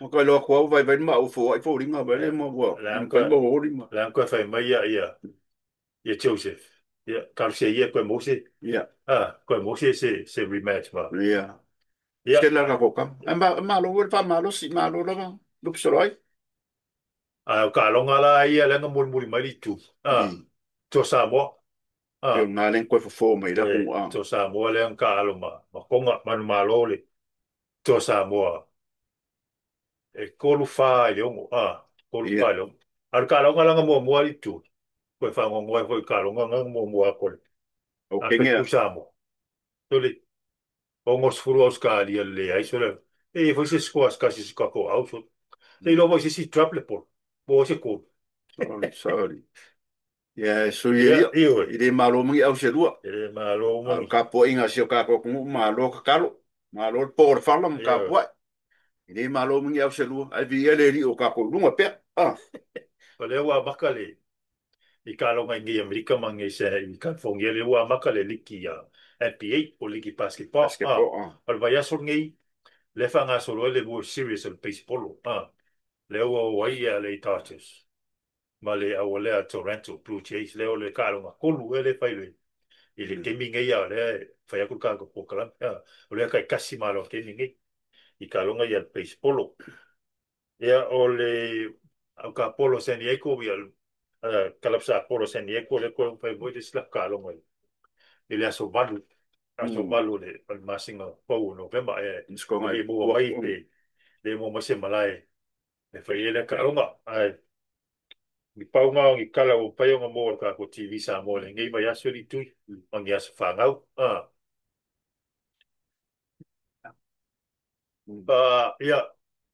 mo ka lo ko vai vai ma o fo ai fo ringa vai le mo wa la ka mo ko o ringa la ko fai mai ia Joseph ia kar se ia ko mo se ya ko mo se rematch ma ya ia stella ka ko kam ma lo fa ma lo si ma lo la lu so ai ka longa la ia la ngam mul mai tu i to sa mo pe ah na len ko fo mai la ku a to sa mo le ka lo ma konga man ma lo le to sa mo kolu fa le mo kolu fa ya le ar ka longa la ngam mo ali tu ko fa ngo ko ka longa ngam mo ko o a pe kenge tu sa mo to le ongos furu os ka ali le ai so le foi se squas ka se ka ko au so se lo voi se si traple por bo se ko sorry ya so ye ia ia io i le ma lo mi au se lua ma lo mo al ka po inga se ka ko ma lo ka kalo ma lo por fa la ka ia po ini malo mingi au selua ai vi ele ri o ka ko lunga pe pa le wa makale i ka longa ngi Amerika mangi se i ka fongi le wa makale liki ya NBA o liki basketball basketball al vai aso ngi le fanga solo le World Series el baseball le o wai le Dodgers ma le au le a Toronto Blue Jays le o le ka longa kolu ele fai le i le gaming ia le fai aku ka ko pokala o le kai kasi malo gaming i ka longa ia el baseball ia o le au ka polo San Diego ia kalapsa polo San Diego le ko fai mo de slap ka longa i le aso balu le al masinga po November sko i ngai le mo mai le mo mase malai le fai le ka longa ai mi pau nga ngi kala o pai nga mo ka ko TV sa mo le ngai mai aso li tu ngi aso fa ngau ia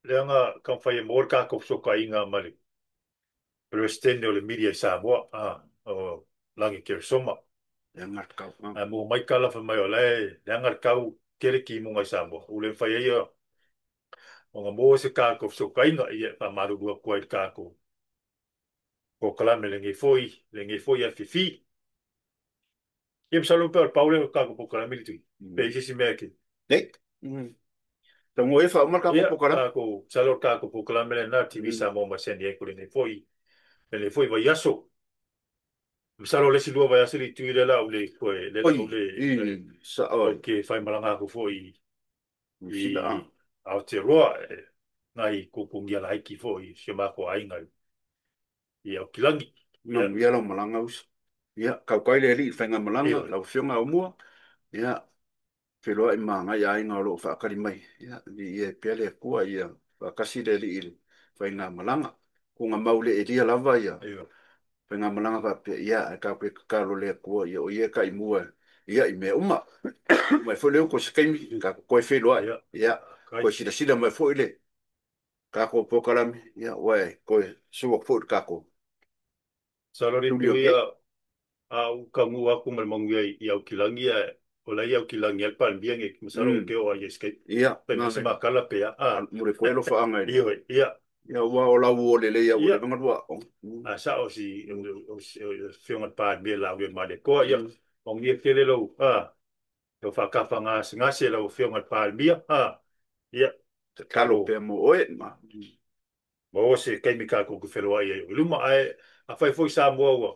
le nga kan fai mo ka ko so ka inga mali president o le media sa mo o langi ke soma yang ngat kau mo mai kala fa mai o le ngar kau kere ki mo ngai sa mo u le fai ia o nga mo se ka ko so ka inga ia pa maru dua ko ka ko kala me le ngai foi a fifi ia salo pe paule ka ko kala me tu pe si me ke dei tango e fa mar ka ia ko kala ka ko salo ka ko kala me na TV sa mo ma sen ye ko le ngai foi le foi va yaso misalo le silua vai asili tu le la ule ko le la oi i ule sa oi o ke fai malanga ko foi sila i Aotearoa ngai ko pungia la ki foi se ma ko ai ngai i au kilangi ia ngam ya lo malanga us ya kau kai le ri fa ngam malanga iwe la fionga o mua ya pero ai ma ngai ai ngalo fa kali mai ya ni e pele ku ai ya fa kasi le ri il fa ngam malanga ku ngam maule e dia lava ya iwe penga malanga fa pe ia ka pe ka lo le ko ia o ia kai mua ia i me uma mai fo le ko skemi ka ko fe lo ia ia kai ko sila mai fo ile ka ko po kalam ia wai ko su fo ka ko salori tu tu li ia oke au kamu aku mal mangu i au kilangi o la au kilangi al pal bien e misalo ke o ai skate ia pe na mese le ma kala pe mure ko lo fa anga ile iwe ia ia wa o la wo le ia o le ia banga wa sa o si o fiona pa me la we ma de ko ia o ngi ke le lo yo fa ka fa nga se lo fiona pa mia ia te kalo kalo pe mo oe ma mo se kai mi ka ko ku felo ai luma ai a fai foi sa mo wa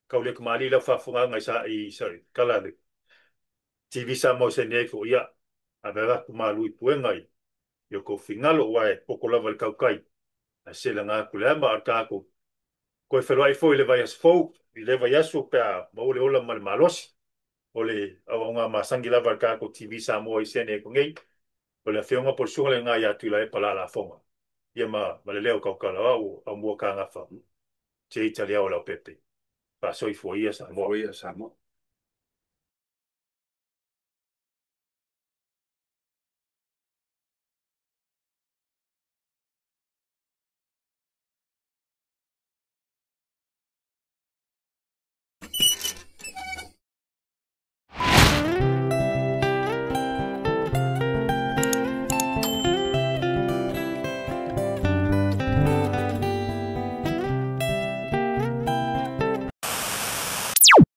ka le ka mali la fa funga ngai sa i sorry kala le TV sa mo se ne ko ia a vera ku malu i puengai yo ko fingalo wa o ko lava ka kai a se la nga ku le ma ka ko felo ai foi le vai as fo i le vai aso pe mo le ola mal malos o le o nga masangi lava ka ko TV sa mo i se ne ko ngai o le fionga por sunga le nga ya tu la e pala la fonga ia ma le leo ka kala au mo ka nga fa che italia o la pepe pa so i foi sa mo foi esa mo